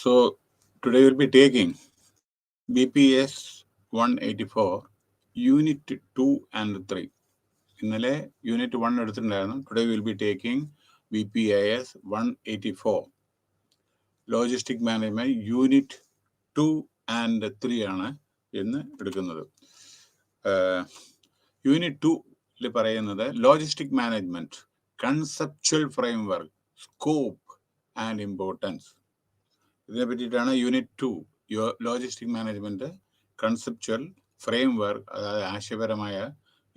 So today we'll be taking BPS 184 Unit 2 and 3. ഇന്നലെ unit 1 എടുത്തിട്ടുണ്ടായിരുന്നു. Today will be taking BPIS 184 logistic management unit 2 and 3 ആണ് ഇന്ന് എടുക്കുന്നത്. Unit 2 പറയുന്നത് logistic management conceptual framework, scope and importance. ഇതിനെ പറ്റിയിട്ടാണ് unit 2 logistic management conceptual framework, അതായത് ആശയപരമായ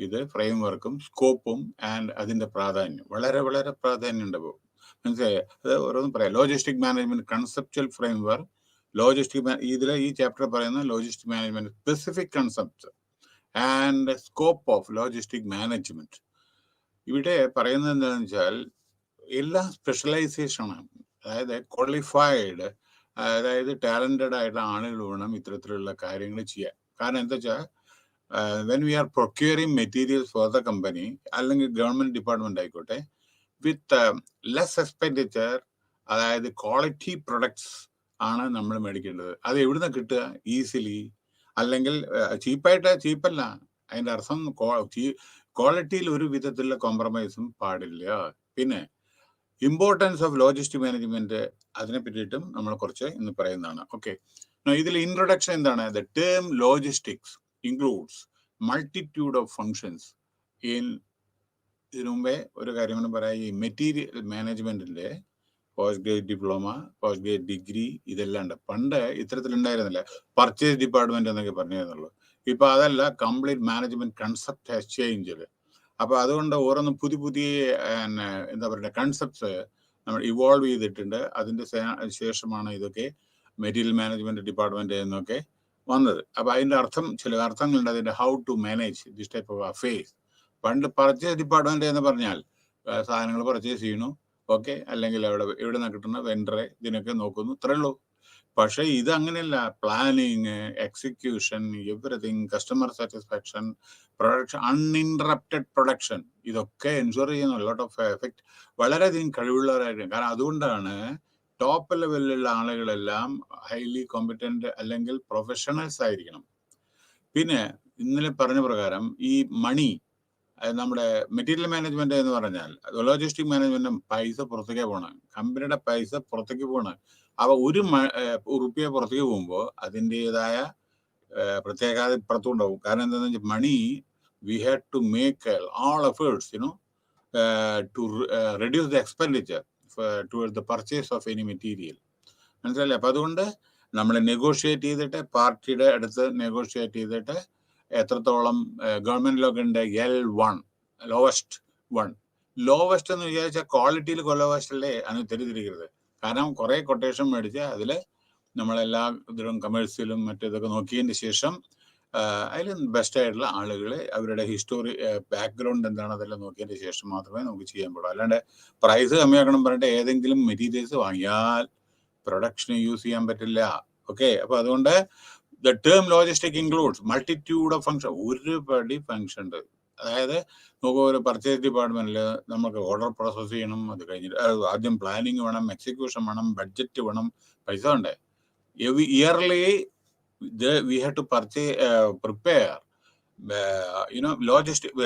ഇത് ഫ്രെയിംവർക്കും സ്കോപ്പും ആൻഡ് അതിന്റെ പ്രാധാന്യം വളരെ വളരെ പ്രാധാന്യമുണ്ട്. മനസ്സിലായോ? അത് ഓരോന്നും പറയാം. Logistic management conceptual framework, logistic ഇതിലെ ഈ ചാപ്റ്റർ പറയുന്ന logistic management specific concept and scope of logistic management. ഇവിടെ പറയുന്നത് എന്താണെന്ന് വെച്ചാൽ എല്ലാം സ്പെഷ്യലൈസേഷനാണ്. അതായത് ക്വാളിഫൈഡ്, അതായത് ടാലന്റഡ് ആയിട്ടുള്ള ആളുകൾ വേണം ഇത്തരത്തിലുള്ള കാര്യങ്ങൾ ചെയ്യാൻ. കാരണം എന്താ വെച്ചാൽ when we are procuring materials for the company, അല്ലെങ്കിൽ ഗവൺമെന്റ് ഡിപ്പാർട്ട്മെന്റ് ആയിക്കോട്ടെ, വിത്ത് ലെസ് എക്സ്പെൻഡിച്ചർ, അതായത് ക്വാളിറ്റി പ്രൊഡക്ട്സ് ആണ് നമ്മൾ മേടിക്കേണ്ടത്. അത് എവിടുന്ന് കിട്ടുക? ഈസിലി, അല്ലെങ്കിൽ ചീപ്പല്ല. അതിന്റെ അർത്ഥം ക്വാളിറ്റിയിൽ ഒരു വിധത്തിലുള്ള കോംപ്രമൈസും പാടില്ല. പിന്നെ ഇമ്പോർട്ടൻസ് ഓഫ് ലോജിസ്റ്റിക് മാനേജ്മെന്റ്, അതിനെ പറ്റിയിട്ടും നമ്മൾ കുറച്ച് ഇന്ന് പറയുന്നതാണ്. ഓക്കെ, ഇതിൽ ഇൻട്രൊഡക്ഷൻ എന്താണ്? The term logistics includes multitude of functions in. ഇതിനു മുമ്പേ ഒരു കാര്യം കൊണ്ട് പറയാം, ഈ മെറ്റീരിയൽ മാനേജ്മെന്റിന്റെ post grade diploma, post grade degree ഇതെല്ലാം ഉണ്ട്. പണ്ട് ഇത്തരത്തിലുണ്ടായിരുന്നില്ല. പർച്ചേസ് ഡിപ്പാർട്ട്മെന്റ് എന്നൊക്കെ പറഞ്ഞിരുന്നുള്ളൂ. ഇപ്പൊ അതല്ല, complete management concept has change. അപ്പൊ അതുകൊണ്ട് ഓരോന്നും പുതിയ എന്താ പറയുക കൺസെപ്റ്റ്സ് നമ്മൾ ഇവോൾവ് ചെയ്തിട്ടുണ്ട്. അതിന്റെ ശേഷമാണ് ഇതൊക്കെ മെറ്റീരിയൽ മാനേജ്മെന്റ് ഡിപ്പാർട്ട്മെന്റ് എന്നൊക്കെ വന്നത്. അപ്പൊ അതിന്റെ അർത്ഥം, ചില അർത്ഥങ്ങളുണ്ട് അതിന്റെ. How to manage this type of affairs. പണ്ട് പർച്ചേസ് ഡിപ്പാർട്ട്മെന്റ് എന്ന് പറഞ്ഞാൽ സാധനങ്ങൾ പർച്ചേസ് ചെയ്യണു, ഓക്കെ, അല്ലെങ്കിൽ എവിടെ നിന്ന് കിട്ടുന്ന വെണ്ടറെ ഇതിനൊക്കെ നോക്കുന്നു, ഇത്രേ ഉള്ളൂ. പക്ഷെ ഇത് അങ്ങനെയല്ല. Planning, execution, everything, customer satisfaction, production, uninterrupted production, ഇതൊക്കെ എൻഷുർ ചെയ്യുന്ന ലോട്ട് ഓഫ് എഫക്ട് വളരെയധികം കഴിവുള്ളവരായിരിക്കും. കാരണം അതുകൊണ്ടാണ് ടോപ്പ് ലെവലിലുള്ള ആളുകളെല്ലാം ഹൈലി കോമ്പറ്റന്റ് അല്ലെങ്കിൽ പ്രൊഫഷണൽസ് ആയിരിക്കണം. പിന്നെ ഇന്നലെ പറഞ്ഞ പ്രകാരം ഈ മണി, നമ്മുടെ മെറ്റീരിയൽ മാനേജ്മെന്റ് എന്ന് പറഞ്ഞാൽ ലോജിസ്റ്റിക് മാനേജ്മെന്റ് പൈസ പുറത്തേക്ക് പോകണം, കമ്പനിയുടെ പൈസ പുറത്തേക്ക് പോകണം. അപ്പൊ ഒരു റുപ്യ പുറത്തേക്ക് പോകുമ്പോൾ അതിൻ്റെതായ പ്രത്യേകത ഇപ്പുറത്തുണ്ടാവും. കാരണം എന്താണെന്ന് വെച്ചാൽ money we had to make all efforts, to reduce the expenditure towards the purchase of any material. മനസ്സിലല്ലേ? അപ്പൊ അതുകൊണ്ട് നമ്മൾ നെഗോഷിയേറ്റ് ചെയ്തിട്ട്, പാർട്ടിയുടെ അടുത്ത് നെഗോഷിയേറ്റ് ചെയ്തിട്ട് എത്രത്തോളം ഗവൺമെന്റിലൊക്കെ ഉണ്ട് L1, ലോവസ്റ്റ് 1. ലോവസ്റ്റ് എന്ന് വിചാരിച്ചാൽ ക്വാളിറ്റിയിൽ ലോവസ്റ്റ് അല്ലേ, അതിന് തിരിതിരിക്കരുത്. കാരണം കുറെ കൊട്ടേഷൻ മേടിച്ച് അതില് നമ്മളെല്ലാ ഇതിലും കമേഴ്സ്യലും മറ്റേതൊക്കെ നോക്കിയതിന് ശേഷം അതിൽ ബെസ്റ്റ് ആയിട്ടുള്ള ആളുകളെ അവരുടെ ഹിസ്റ്റോറി ബാക്ക്ഗ്രൗണ്ട് എന്താണ് അതെല്ലാം നോക്കിയതിന് ശേഷം മാത്രമേ നമുക്ക് ചെയ്യാൻ പാടുള്ളൂ. അല്ലാണ്ട് പ്രൈസ് കമ്മിയാക്കണം പറഞ്ഞിട്ട് ഏതെങ്കിലും മെറ്റീരിയൽസ് വാങ്ങിയാൽ പ്രൊഡക്ഷന് യൂസ് ചെയ്യാൻ പറ്റില്ല. ഓക്കെ, അപ്പൊ അതുകൊണ്ട് the term logistic includes multitude of function, ഒരുപടി ഫംഗ്ഷൻ ഉണ്ട്. അതായത് നമുക്ക് ഒരു പർച്ചേസ് ഡിപ്പാർട്ട്മെന്റിൽ നമുക്ക് ഓർഡർ പ്രോസസ് ചെയ്യണം, അത് കഴിഞ്ഞിട്ട് ആദ്യം പ്ലാനിങ് വേണം, എക്സിക്യൂഷൻ വേണം, ബഡ്ജറ്റ് വേണം, പൈസ വേണ്ടേ. Yearly we have to prepare logistic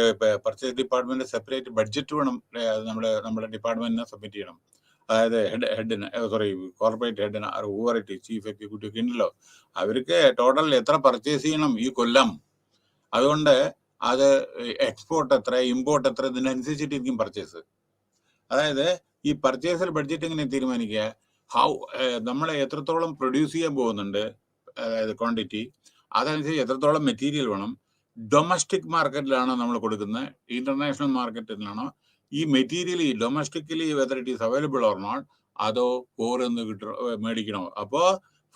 purchase department separate budget വേണം. നമ്മുടെ ഡിപ്പാർട്ട്മെന്റിനെ സബ്മിറ്റ് ചെയ്യണം. അതായത് ഹെഡിന് കോർപ്പറേറ്റ് ഹെഡിന്, ഓവറായിട്ട് ചീഫ് എക്സിക്യൂട്ടീവ് ഒക്കെ ഉണ്ടല്ലോ, അവർക്ക് ടോട്ടൽ എത്ര പർച്ചേസ് ചെയ്യണം ഈ കൊല്ലം. അതുകൊണ്ട് അത് എക്സ്പോർട്ട് എത്ര, ഇമ്പോർട്ട് എത്ര, ഇതിനനുസരിച്ചിട്ടിരിക്കും പർച്ചേസ്. അതായത് ഈ പർച്ചേസിൽ ബഡ്ജറ്റ് എങ്ങനെ തീരുമാനിക്കുക? നമ്മൾ എത്രത്തോളം പ്രൊഡ്യൂസ് ചെയ്യാൻ പോകുന്നുണ്ട്, അതായത് ക്വാണ്ടിറ്റി, അതനുസരിച്ച് എത്രത്തോളം മെറ്റീരിയൽ വേണം. ഡൊമസ്റ്റിക് മാർക്കറ്റിലാണോ നമ്മൾ കൊടുക്കുന്നത്, ഇന്റർനാഷണൽ മാർക്കറ്റിലാണോ ഈ മെറ്റീരിയൽ, ഈ domestically whether it is available or not, അതോ ഫോറിന്ന് മേടിക്കണോ. അപ്പോൾ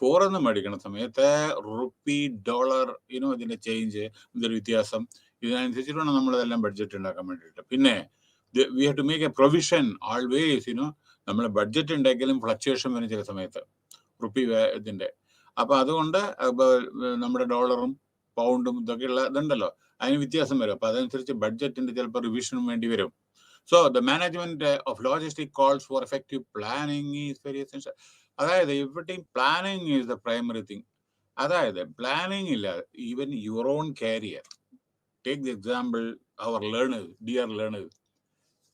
ഫോറിന്ന് മേടിക്കണ സമയത്ത് റുപ്പി, ഡോളർ, ഇതിന്റെ ചേഞ്ച്, ഇതിന്റെ വ്യത്യാസം, ഇതിനനുസരിച്ചിട്ട് വേണം നമ്മളിതെല്ലാം ബഡ്ജറ്റ് ഉണ്ടാക്കാൻ വേണ്ടിയിട്ട്. പിന്നെ we have to make a provision always. നമ്മൾ ബഡ്ജറ്റ് ഉണ്ടാക്കിയാലും ഫ്ലക്ച്വേഷൻ വരും ചില സമയത്ത് റുപ്പി ഇതിന്റെ. അപ്പൊ അതുകൊണ്ട് നമ്മുടെ ഡോളറും പൗണ്ടും ഇതൊക്കെയുള്ള ഇതുണ്ടല്ലോ, അതിന് വ്യത്യാസം വരും. അപ്പൊ അതനുസരിച്ച് ബഡ്ജറ്റിന്റെ ചിലപ്പോൾ റിവിഷനും വേണ്ടി വരും. So the management of logistics calls for effective planning is very essential. അതായത് എവിടെയും planning is the primary thing. അതായത് പ്ലാനിങ് ഇല്ല, even your own career. Take the example our learners, dear learners,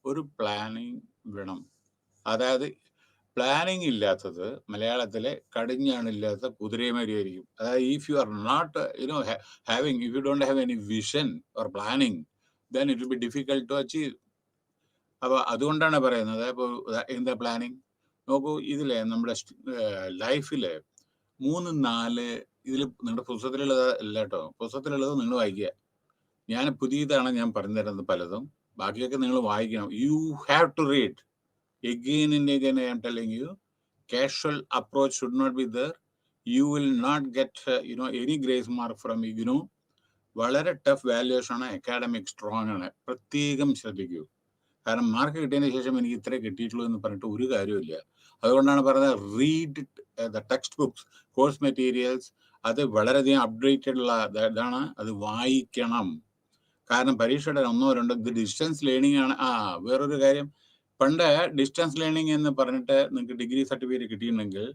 ഒരു പ്ലാനിങ് വേണം. അതായത് പ്ലാനിങ് ഇല്ലാത്തത് മലയാളത്തിലെ കടിഞ്ഞാണില്ലാത്ത കുതിരമാരിയായിരിക്കും. അതായത് if you are not having, if you don't have any vision or planning, then it will be difficult to achieve. അപ്പോൾ അതുകൊണ്ടാണ് പറയുന്നത്. അപ്പോൾ എന്താ പ്ലാനിങ് നോക്കൂ. ഇതിലെ നമ്മുടെ ലൈഫിൽ 3-4 ഇതിൽ നിങ്ങളുടെ പുസ്തകത്തിലുള്ളത് അല്ല കേട്ടോ, പുസ്തകത്തിലുള്ളത് നിങ്ങൾ വായിക്കുക. ഞാൻ പുതിയതാണ് ഞാൻ പറഞ്ഞു തരുന്നത് പലതും, ബാക്കിയൊക്കെ നിങ്ങൾ വായിക്കണം. You have to read again and again. I am telling you, casual approach should not be there. You will not get any grace mark from IGNOU. വളരെ ടഫ് വാല്യുവേഷൻ ആണ്, അക്കാഡമിക് സ്ട്രോങ് ആണ്, പ്രത്യേകം ശ്രദ്ധിക്കൂ. കാരണം മാർക്ക് കിട്ടിയതിന് ശേഷം എനിക്ക് ഇത്രേ കിട്ടിയിട്ടുള്ളൂ എന്ന് പറഞ്ഞിട്ട് ഒരു കാര്യമില്ല. അതുകൊണ്ടാണ് പറയുന്നത് read the text books, course materials. അത് വളരെയധികം അപ്ഡേറ്റഡ് ഉള്ള ഇതാണ്, അത് വായിക്കണം. കാരണം പരീക്ഷയുടെ 1-2 ഇത് ഡിസ്റ്റൻസ് ലേണിംഗ് ആണ്. വേറൊരു കാര്യം, പണ്ട് ഡിസ്റ്റൻസ് ലേണിംഗ് എന്ന് പറഞ്ഞിട്ട് നിങ്ങൾക്ക് ഡിഗ്രി സർട്ടിഫിക്കറ്റ് കിട്ടിയിട്ടുണ്ടെങ്കിൽ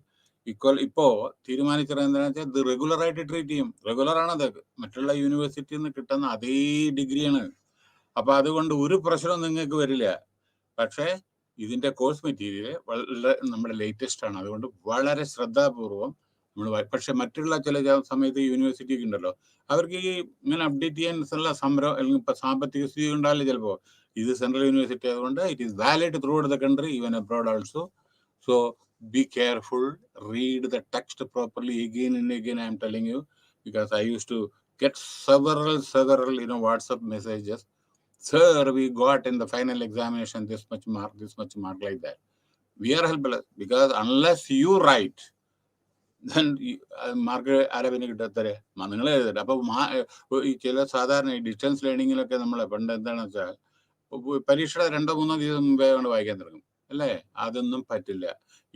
ഇപ്പോ തീരുമാനിച്ചത് എന്താണെന്ന് വെച്ചാൽ ഇത് റെഗുലറായിട്ട് ട്രീറ്റ് ചെയ്യും. റെഗുലറാണ്, അത് മറ്റുള്ള യൂണിവേഴ്സിറ്റിയിൽ നിന്ന് കിട്ടുന്ന അതേ ഡിഗ്രിയാണ്. അപ്പൊ അതുകൊണ്ട് ഒരു പ്രശ്നവും നിങ്ങൾക്ക് വരില്ല. പക്ഷേ ഇതിന്റെ കോഴ്സ് മെറ്റീരിയൽ വളരെ നമ്മുടെ ലേറ്റസ്റ്റ് ആണ്. അതുകൊണ്ട് വളരെ ശ്രദ്ധാപൂർവം നമ്മൾ. പക്ഷെ മറ്റുള്ള ചില സമയത്ത് യൂണിവേഴ്സിറ്റി ഉണ്ടല്ലോ, അവർക്ക് ഈ ഇങ്ങനെ അപ്ഡേറ്റ് ചെയ്യാനുള്ള സംരംഭം അല്ലെങ്കിൽ സാമ്പത്തിക സ്ഥിതി ഉണ്ടാവില്ല ചിലപ്പോൾ. ഇത് സെൻട്രൽ യൂണിവേഴ്സിറ്റി ആയതുകൊണ്ട് it is valid through out the country, even abroad also. So be careful, read the text properly again and again. I am telling you, because I used to get several WhatsApp messages. Sir, we got in the final examination this much mark, like that. We are helpless because unless you write, then mark ആരവിന് കിട്ടാത്തരെ നിങ്ങൾ എഴുതട്ടെ. അപ്പൊ ഈ ചില സാധാരണ ഈ distance ലേണിങ്ങിലൊക്കെ നമ്മളെ പണ്ട് എന്താണെന്ന് വെച്ചാൽ പരീക്ഷയുടെ 2-3 ദിവസം മുമ്പേ കൊണ്ട് വായിക്കാൻ തുടങ്ങും അല്ലേ? അതൊന്നും പറ്റില്ല.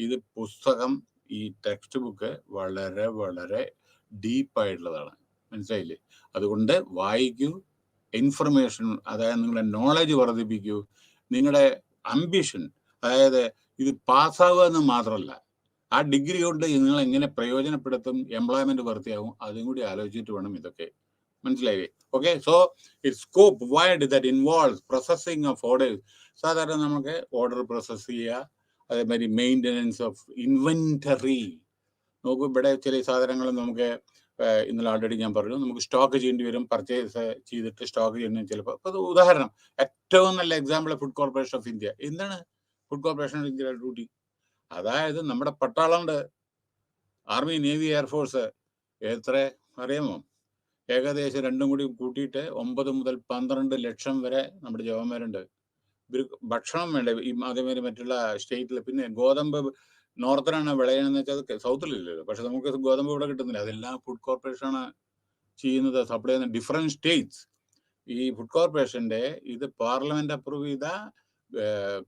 ഇത് പുസ്തകം, ഈ ടെക്സ്റ്റ് ബുക്ക് വളരെ വളരെ ഡീപ്പായിട്ടുള്ളതാണ്, മനസ്സിലായില്ലേ? അതുകൊണ്ട് വായിക്കൂ, ഇൻഫർമേഷൻ, അതായത് നിങ്ങളുടെ നോളജ് വർദ്ധിപ്പിക്കൂ. നിങ്ങളുടെ അംബിഷൻ, അതായത് ഇത് പാസ്സാവുക എന്ന് മാത്രമല്ല, ആ ഡിഗ്രി കൊണ്ട് നിങ്ങൾ എങ്ങനെ പ്രയോജനപ്പെടുത്തും, എംപ്ലോയ്മെന്റ് വൃത്തിയാവും, അതും കൂടി ആലോചിച്ചിട്ട് വേണം ഇതൊക്കെ, മനസ്സിലായില്ലേ? Okay, so it's scope wide that involves processing of orders. സാധാരണ നമുക്ക് ഓർഡർ പ്രോസസ് ചെയ്യുക, അതേമാതിരി മെയിൻ്റനൻസ് ഓഫ് ഇൻവെന്ററി. നോക്കൂ, ഇവിടെ ചില സാധനങ്ങൾ നമുക്ക് ഇന്നലെ ഓൾറെഡി ഞാൻ പറഞ്ഞു, നമുക്ക് സ്റ്റോക്ക് ചെയ്യേണ്ടി വരും. പർച്ചേസ് ചെയ്തിട്ട് സ്റ്റോക്ക് ചെയ്യുന്ന ചിലപ്പോൾ. അപ്പോൾ ഉദാഹരണം, ഏറ്റവും നല്ല example food corporation of India. എന്താണ് ഫുഡ് കോർപ്പറേഷൻ ഓഫ് ഇന്ത്യയുടെ ഡ്യൂട്ടി? അതായത് നമ്മുടെ പട്ടാളമുണ്ട്, ആർമി, നേവി, എയർഫോഴ്സ്, എത്ര അറിയാമോ? ഏകദേശം രണ്ടും കൂടി കൂട്ടിയിട്ട് 9 മുതൽ 12 ലക്ഷം വരെ നമ്മുടെ ജവാന്മാരുണ്ട്. ഇവർ ഭക്ഷണം വേണ്ടേ? ഈ അതേമാതിരി മറ്റുള്ള സ്റ്റേറ്റിൽ. പിന്നെ ഗോതമ്പ് നോർത്തിനാണ് വിളയണമെന്ന് വെച്ചാൽ സൗത്തിലില്ലല്ലോ. പക്ഷെ നമുക്ക് ഗോതമ്പ് ഇവിടെ കിട്ടുന്നില്ല. അതെല്ലാം ഫുഡ് കോർപ്പറേഷനാണ് ചെയ്യുന്നത്, സപ്ലൈ ചെയ്യുന്ന ഡിഫറെന്റ് സ്റ്റേറ്റ്സ്. ഈ ഫുഡ് കോർപ്പറേഷന്റെ ഇത് പാർലമെന്റ് അപ്രൂവ് ചെയ്ത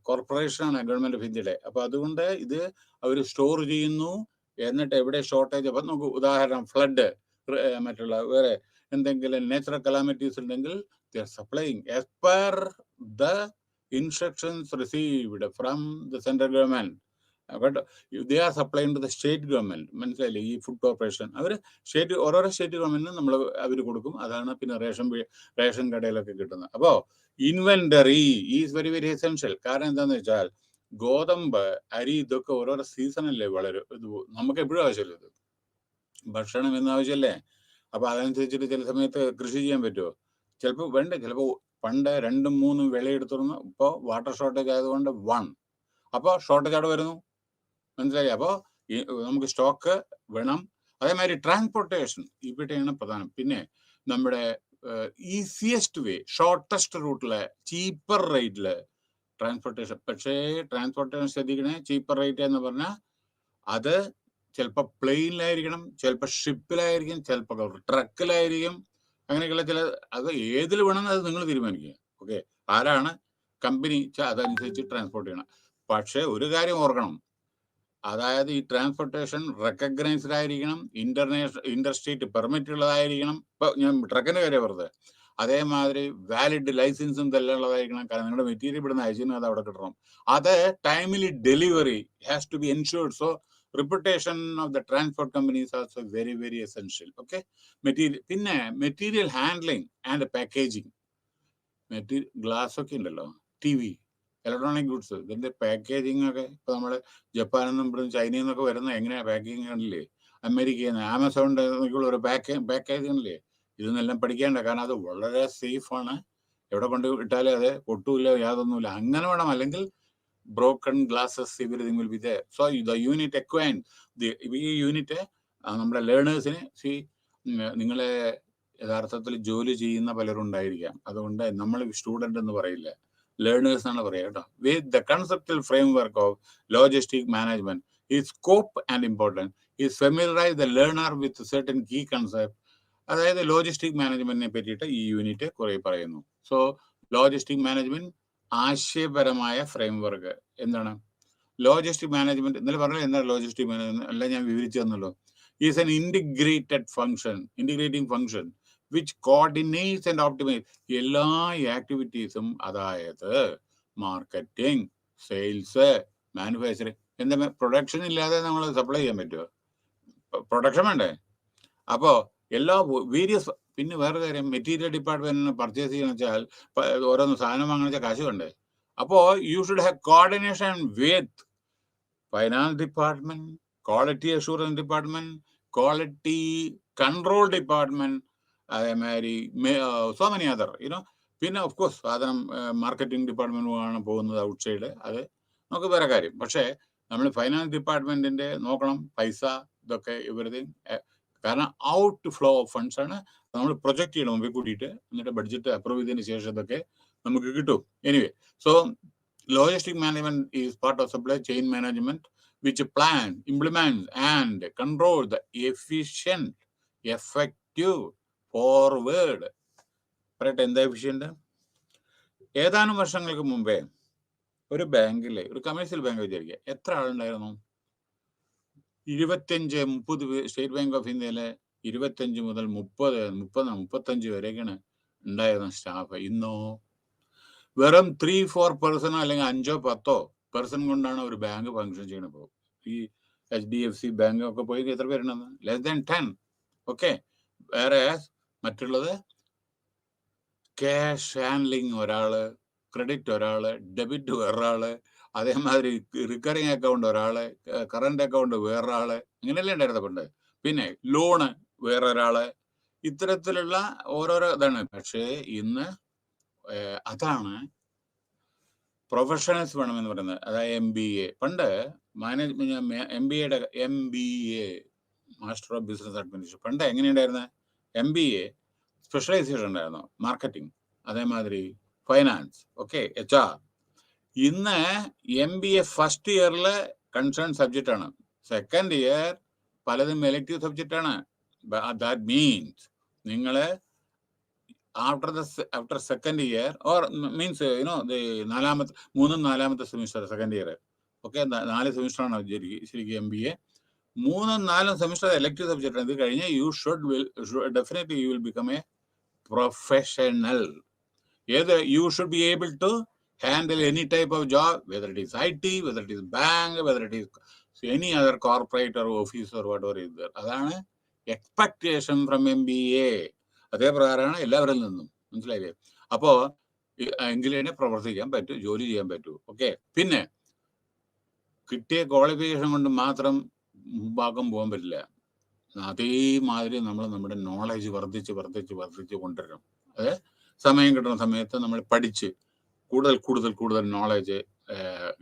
കോർപ്പറേഷനാണ് ഗവൺമെന്റ് ഓഫ് ഇന്ത്യയുടെ. അപ്പൊ അതുകൊണ്ട് ഇത് അവർ സ്റ്റോർ ചെയ്യുന്നു. എന്നിട്ട് എവിടെ ഷോർട്ടേജ്, അപ്പൊ നമുക്ക് ഉദാഹരണം ഫ്ലഡ്, മറ്റുള്ള വേറെ എന്തെങ്കിലും നാച്ചുറൽ കലാമിറ്റീസ് ഉണ്ടെങ്കിൽ supplying as per the instructions received from the central government. But they are supplying to the state government, മനസ്സിലായില്ലേ? ഈ ഫുഡ് കോർപ്പറേഷൻ അവർ ഓരോരോ സ്റ്റേറ്റ് ഗവൺമെന്റിന് നമ്മൾ അവർ കൊടുക്കും. അതാണ് പിന്നെ റേഷൻ കടയിലൊക്കെ കിട്ടുന്നത്. അപ്പോൾ inventory is very very essential. കാരണം എന്താണെന്ന് വെച്ചാൽ ഗോതമ്പ്, അരി, ഇതൊക്കെ ഓരോരോ സീസണല്ലേ വളരും. ഇത് നമുക്ക് എപ്പോഴും ആവശ്യമില്ല, ഇത് ഭക്ഷണം എന്ന ആവശ്യമല്ലേ? അപ്പൊ അതനുസരിച്ചിട്ട് ചില സമയത്ത് കൃഷി ചെയ്യാൻ പറ്റുമോ? ചിലപ്പോൾ വേണ്ട. ചിലപ്പോൾ പണ്ട് 2-3 വിളയെടുത്തിരുന്നു, ഇപ്പോൾ വാട്ടർ ഷോർട്ടേജ് ആയതുകൊണ്ട് 1. അപ്പോൾ ഷോർട്ടേജ് അവിടെ വരുന്നു, മനസ്സിലായി? അപ്പോൾ നമുക്ക് സ്റ്റോക്ക് വേണം. അതേമാതിരി ട്രാൻസ്പോർട്ടേഷൻ ഇവിടെയാണ് പ്രധാനം. പിന്നെ നമ്മുടെ ഈസിയസ്റ്റ് വേ, ഷോർട്ടസ്റ്റ് റൂട്ടില്, ചീപ്പർ റേറ്റില് ട്രാൻസ്പോർട്ടേഷൻ. പക്ഷേ ട്രാൻസ്പോർട്ടേഷൻ ശ്രദ്ധിക്കണേ, ചീപ്പർ റേറ്റ് എന്ന് പറഞ്ഞാൽ അത് ചിലപ്പോൾ പ്ലെയിനിലായിരിക്കണം, ചിലപ്പോൾ ഷിപ്പിലായിരിക്കും, ചിലപ്പോൾ ട്രക്കിലായിരിക്കും. അങ്ങനെയൊക്കെയുള്ള ചില, അത് ഏതിൽ വേണമെന്ന് അത് നിങ്ങൾ തീരുമാനിക്കുക. ഓക്കെ, ആരാണ് കമ്പനി അതനുസരിച്ച് ട്രാൻസ്പോർട്ട് ചെയ്യണം. പക്ഷേ ഒരു കാര്യം ഓർക്കണം, അതായത് ഈ ട്രാൻസ്പോർട്ടേഷൻ റെക്കഗ്നൈസ്ഡ് ആയിരിക്കണം, ഇന്റർസ്റ്റേറ്റ് പെർമിറ്റ് ഉള്ളതായിരിക്കണം. ഇപ്പൊ ഞാൻ ട്രക്കിന്റെ കാര്യം പറഞ്ഞത്, അതേമാതിരി വാലിഡ് ലൈസൻസും ഇതെല്ലാം ഉള്ളതായിരിക്കണം. കാരണം നിങ്ങളുടെ മെറ്റീരിയൽ ഇവിടുന്ന് അയച്ചിന് അത് അവിടെ കിട്ടണം. അത് timely delivery has to be ensured. So reputation of the transport company is also very, very essential. Okay, material handling and packaging. Glass ഒക്കെ ഉണ്ടല്ലോ, TV, ഇലക്ട്രോണിക് ഗുഡ്സ്, ഇതിന്റെ പാക്കേജിങ് ഒക്കെ ഇപ്പൊ നമ്മള് ജപ്പാനിൽ നിന്നും ഇവിടെ ചൈനയിൽ നിന്നൊക്കെ വരുന്ന എങ്ങനെയാ പാക്കേജിങ് ആണല്ലേ, അമേരിക്കയിൽ നിന്ന് ആമസോണിന്റെ ഒരു പാക്കേജിങ് അല്ലേ, ഇതെന്നെല്ലാം പഠിക്കേണ്ട. കാരണം അത് വളരെ സേഫ് ആണ്, എവിടെ കൊണ്ട് ഇട്ടാലും അത് പൊട്ടൂല്ല, യാതൊന്നുമില്ല. അങ്ങനെ വേണം, അല്ലെങ്കിൽ broken glasses everything will be there. So the unit acquaint, ഈ യൂണിറ്റ് നമ്മുടെ ലേണേഴ്സിന്, നിങ്ങളെ യഥാർത്ഥത്തിൽ ജോലി ചെയ്യുന്ന പലരും ഉണ്ടായിരിക്കാം, അതുകൊണ്ട് നമ്മൾ സ്റ്റുഡന്റ് എന്ന് പറയില്ല, ലേണേഴ്സ് ആണ് പറയുക കേട്ടോ. With the conceptual framework of logistic management is scope and important is familiarise the learner with certain key concept. അതായത് ലോജിസ്റ്റിക് മാനേജ്മെന്റിനെ പറ്റിയിട്ട് ഈ യൂണിറ്റ് കുറെ പറയുന്നു. സോ ലോജിസ്റ്റിക് മാനേജ്മെന്റ് ആശയപരമായ ഫ്രെയിംവർക്ക് എന്താണ്? ലോജിസ്റ്റിക് മാനേജ്മെന്റ് ഇന്നലെ പറഞ്ഞാൽ എന്താണ് ലോജിസ്റ്റിക് മാനേജ്മെന്റ്, എല്ലാം ഞാൻ വിവരിച്ചു തന്നല്ലോ. Is an integrating function which coordinates and optimise എല്ലാ ആക്ടിവിറ്റീസും, അതായത് മാർക്കറ്റിംഗ്, സെയിൽസ്, മാനുഫാക്ചറിങ്. എന്താ, പ്രൊഡക്ഷൻ ഇല്ലാതെ നമ്മൾ സപ്ലൈ ചെയ്യാൻ പറ്റുമോ? പ്രൊഡക്ഷൻ വേണ്ടേ? അപ്പോൾ എല്ലാ വേരിയസ്. പിന്നെ വേറെ കാര്യം, മെറ്റീരിയൽ ഡിപ്പാർട്ട്മെന്റിന് പർച്ചേസ് ചെയ്യണമെന്ന് വെച്ചാൽ ഓരോന്ന് സാധനം വാങ്ങണമെന്ന് വെച്ചാൽ കാശ് വേണ്ടേ? അപ്പോൾ you should have coordination with finance department, quality assurance department, quality control department, അതേമാതിരി സോ മെനി അതർ യുനോ. പിന്നെ ഓഫ് കോഴ്സ് സാധനം മാർക്കറ്റിംഗ് ഡിപ്പാർട്ട്മെന്റ് ആണ് പോകുന്നത് ഔട്ട് സൈഡ്, അത് നമുക്ക് വേറെ കാര്യം. പക്ഷേ നമ്മൾ ഫൈനാൻസ് ഡിപ്പാർട്ട്മെന്റിന്റെ നോക്കണം, പൈസ ഇതൊക്കെ ഇവരുടെ, കാരണം ഔട്ട് ഫ്ലോ ഓഫ് ഫണ്ട്സ് ആണ് നമ്മൾ പ്രൊജക്ട് ചെയ്യണം മുമ്പിൽ കൂട്ടിയിട്ട്, എന്നിട്ട് ബഡ്ജറ്റ് അപ്രൂവ് ചെയ്തതിന് ശേഷം ഇതൊക്കെ നമുക്ക് കിട്ടും. Anyway, so logistic management is part of supply chain management which plan, implement and control the efficient, effective, forward. പറയട്ടെ, എന്താ എഫിഷ്യന്റ്? ഏതാനും വർഷങ്ങൾക്ക് മുമ്പേ ഒരു ബാങ്കിലെ, ഒരു കമേഴ്ഷ്യൽ ബാങ്ക് വിചാരിക്കുക, എത്ര ആളുണ്ടായിരുന്നു? 25-30. സ്റ്റേറ്റ് ബാങ്ക് ഓഫ് ഇന്ത്യയിലെ 25 മുതൽ 30-35 വരെയൊക്കെയാണ് ഉണ്ടായിരുന്ന സ്റ്റാഫ്. ഇന്നോ വെറും 3-4 പേഴ്സണോ അല്ലെങ്കിൽ 5-10 പേഴ്സൺ കൊണ്ടാണ് ഒരു ബാങ്ക് ഫങ്ഷൻ ചെയ്യണത്. ഇപ്പോൾ ഈ HDFC ബാങ്ക് ഒക്കെ പോയി എത്ര പേരുണ്ടെന്ന്? Less than 10. ഓക്കെ. വേറെ മറ്റുള്ളത് ക്യാഷ് ഹാൻഡ്ലിങ് ഒരാള്, ക്രെഡിറ്റ് ഒരാള്, ഡെബിറ്റ് വേറൊരാള്, അതേമാതിരി റിക്കറിങ് അക്കൗണ്ട് ഒരാള്, കറണ്ട് അക്കൗണ്ട് വേറൊരാള്, അങ്ങനെയല്ലേ ഉണ്ടായിരുന്നത് പണ്ട്. പിന്നെ ലോണ് വേറൊരാള്, ഇത്തരത്തിലുള്ള ഓരോരോ ഇതാണ്. പക്ഷേ ഇന്ന് അതാണ് പ്രൊഫഷണൽസ് വേണമെന്ന് പറയുന്നത്. അതായത് MBA. പണ്ട് management MBA master of business administration, പണ്ട് എങ്ങനെയുണ്ടായിരുന്നത്? MBA സ്പെഷ്യലൈസേഷൻ ഉണ്ടായിരുന്നു, മാർക്കറ്റിംഗ്, അതേമാതിരി ഫൈനാൻസ്, ഓക്കെ, HR. ഇന്ന് MBA ഫസ്റ്റ് ഇയറിൽ കൺസേൺ സബ്ജക്റ്റ് ആണ്, സെക്കൻഡ് ഇയർ പലതും എലക്റ്റീവ് സബ്ജക്റ്റ് ആണ്. ദാറ്റ് മീൻസ് നിങ്ങൾ after second year or means you know മൂന്നാമത്തെ സെമിസ്റ്റർ സെക്കൻഡ് ഇയർ, ഓക്കെ, 4 സെമിസ്റ്ററാണ് ശരിക്കും MBA. 3-4 സെമിസ്റ്റർ എലക്റ്റീവ് സബ്ജക്റ്റ് ആണ്. ഇത് കഴിഞ്ഞ് you definitely you will become A professional. You should be able to handle any type of job, whether it is IT, whether it is bank, whether it is any other corporate or office or whatever is there. അതാണ് expectation from MBA. അതേ പ്രകാരമാണ് എല്ലാവരിൽ നിന്നും, മനസ്സിലായില്ലേ? അപ്പോൾ എങ്കിലേ പ്രവർത്തിക്കാൻ പറ്റൂ, ജോലി ചെയ്യാൻ പറ്റൂ. ഓക്കെ. പിന്നെ കിട്ടിയ ക്വാളിഫിക്കേഷൻ കൊണ്ട് മാത്രം മുമ്പാക്കം പോകാൻ പറ്റില്ല. അതേമാതിരി നമ്മൾ നമ്മുടെ നോളജ് വർദ്ധിച്ച് കൊണ്ടുവരണം. അത് സമയം കിട്ടുന്ന സമയത്ത് നമ്മൾ പഠിച്ച് കൂടുതൽ നോളജ്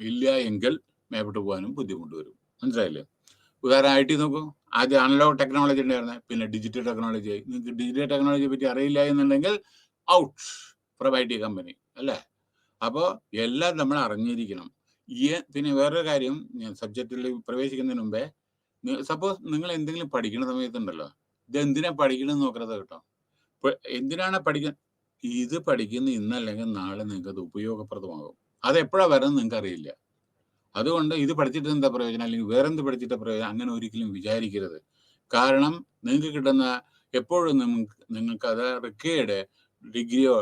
ഇല്ല എങ്കിൽ മേപ്പോട്ട് പോകാനും ബുദ്ധിമുട്ട് വരും. മനസ്സിലായില്ലേ? ഉദാഹരണം IT നോക്കൂ. ആദ്യം അനലോഗ് ടെക്നോളജി ഉണ്ടായിരുന്നത്, പിന്നെ ഡിജിറ്റൽ ടെക്നോളജി ആയി. നിങ്ങൾക്ക് ഡിജിറ്റൽ ടെക്നോളജിയെ പറ്റി അറിയില്ല എന്നുണ്ടെങ്കിൽ ഔട്ട് ഫ്രം IT കമ്പനി അല്ലേ? അപ്പോൾ എല്ലാം നമ്മൾ അറിഞ്ഞിരിക്കണം. പിന്നെ വേറൊരു കാര്യം, ഞാൻ സബ്ജക്റ്റിൽ പ്രവേശിക്കുന്നതിന് മുമ്പേ, സപ്പോസ് നിങ്ങൾ എന്തെങ്കിലും പഠിക്കുന്ന സമയത്തുണ്ടല്ലോ, ഇത് എന്തിനാ പഠിക്കണമെന്ന് നോക്കരുത് കേട്ടോ. എന്തിനാണ് പഠിക്കുന്നത്? ഇത് പഠിക്കുന്ന ഇന്നല്ലെങ്കിൽ നാളെ നിങ്ങൾക്ക് അത് ഉപയോഗപ്രദമാകും. അതെപ്പോഴാണ് വരുന്നത് നിങ്ങൾക്ക് അറിയില്ല. അതുകൊണ്ട് ഇത് പഠിച്ചിട്ട് എന്താ പ്രയോജനം, അല്ലെങ്കിൽ വേറെന്ത് പഠിച്ചിട്ട് പ്രയോജനം, അങ്ങനെ ഒരിക്കലും വിചാരിക്കരുത്. കാരണം നിങ്ങൾക്ക് കിട്ടുന്ന എപ്പോഴും നിങ്ങൾക്ക് അത് റിക്വയർഡ് ഡിഗ്രിയോ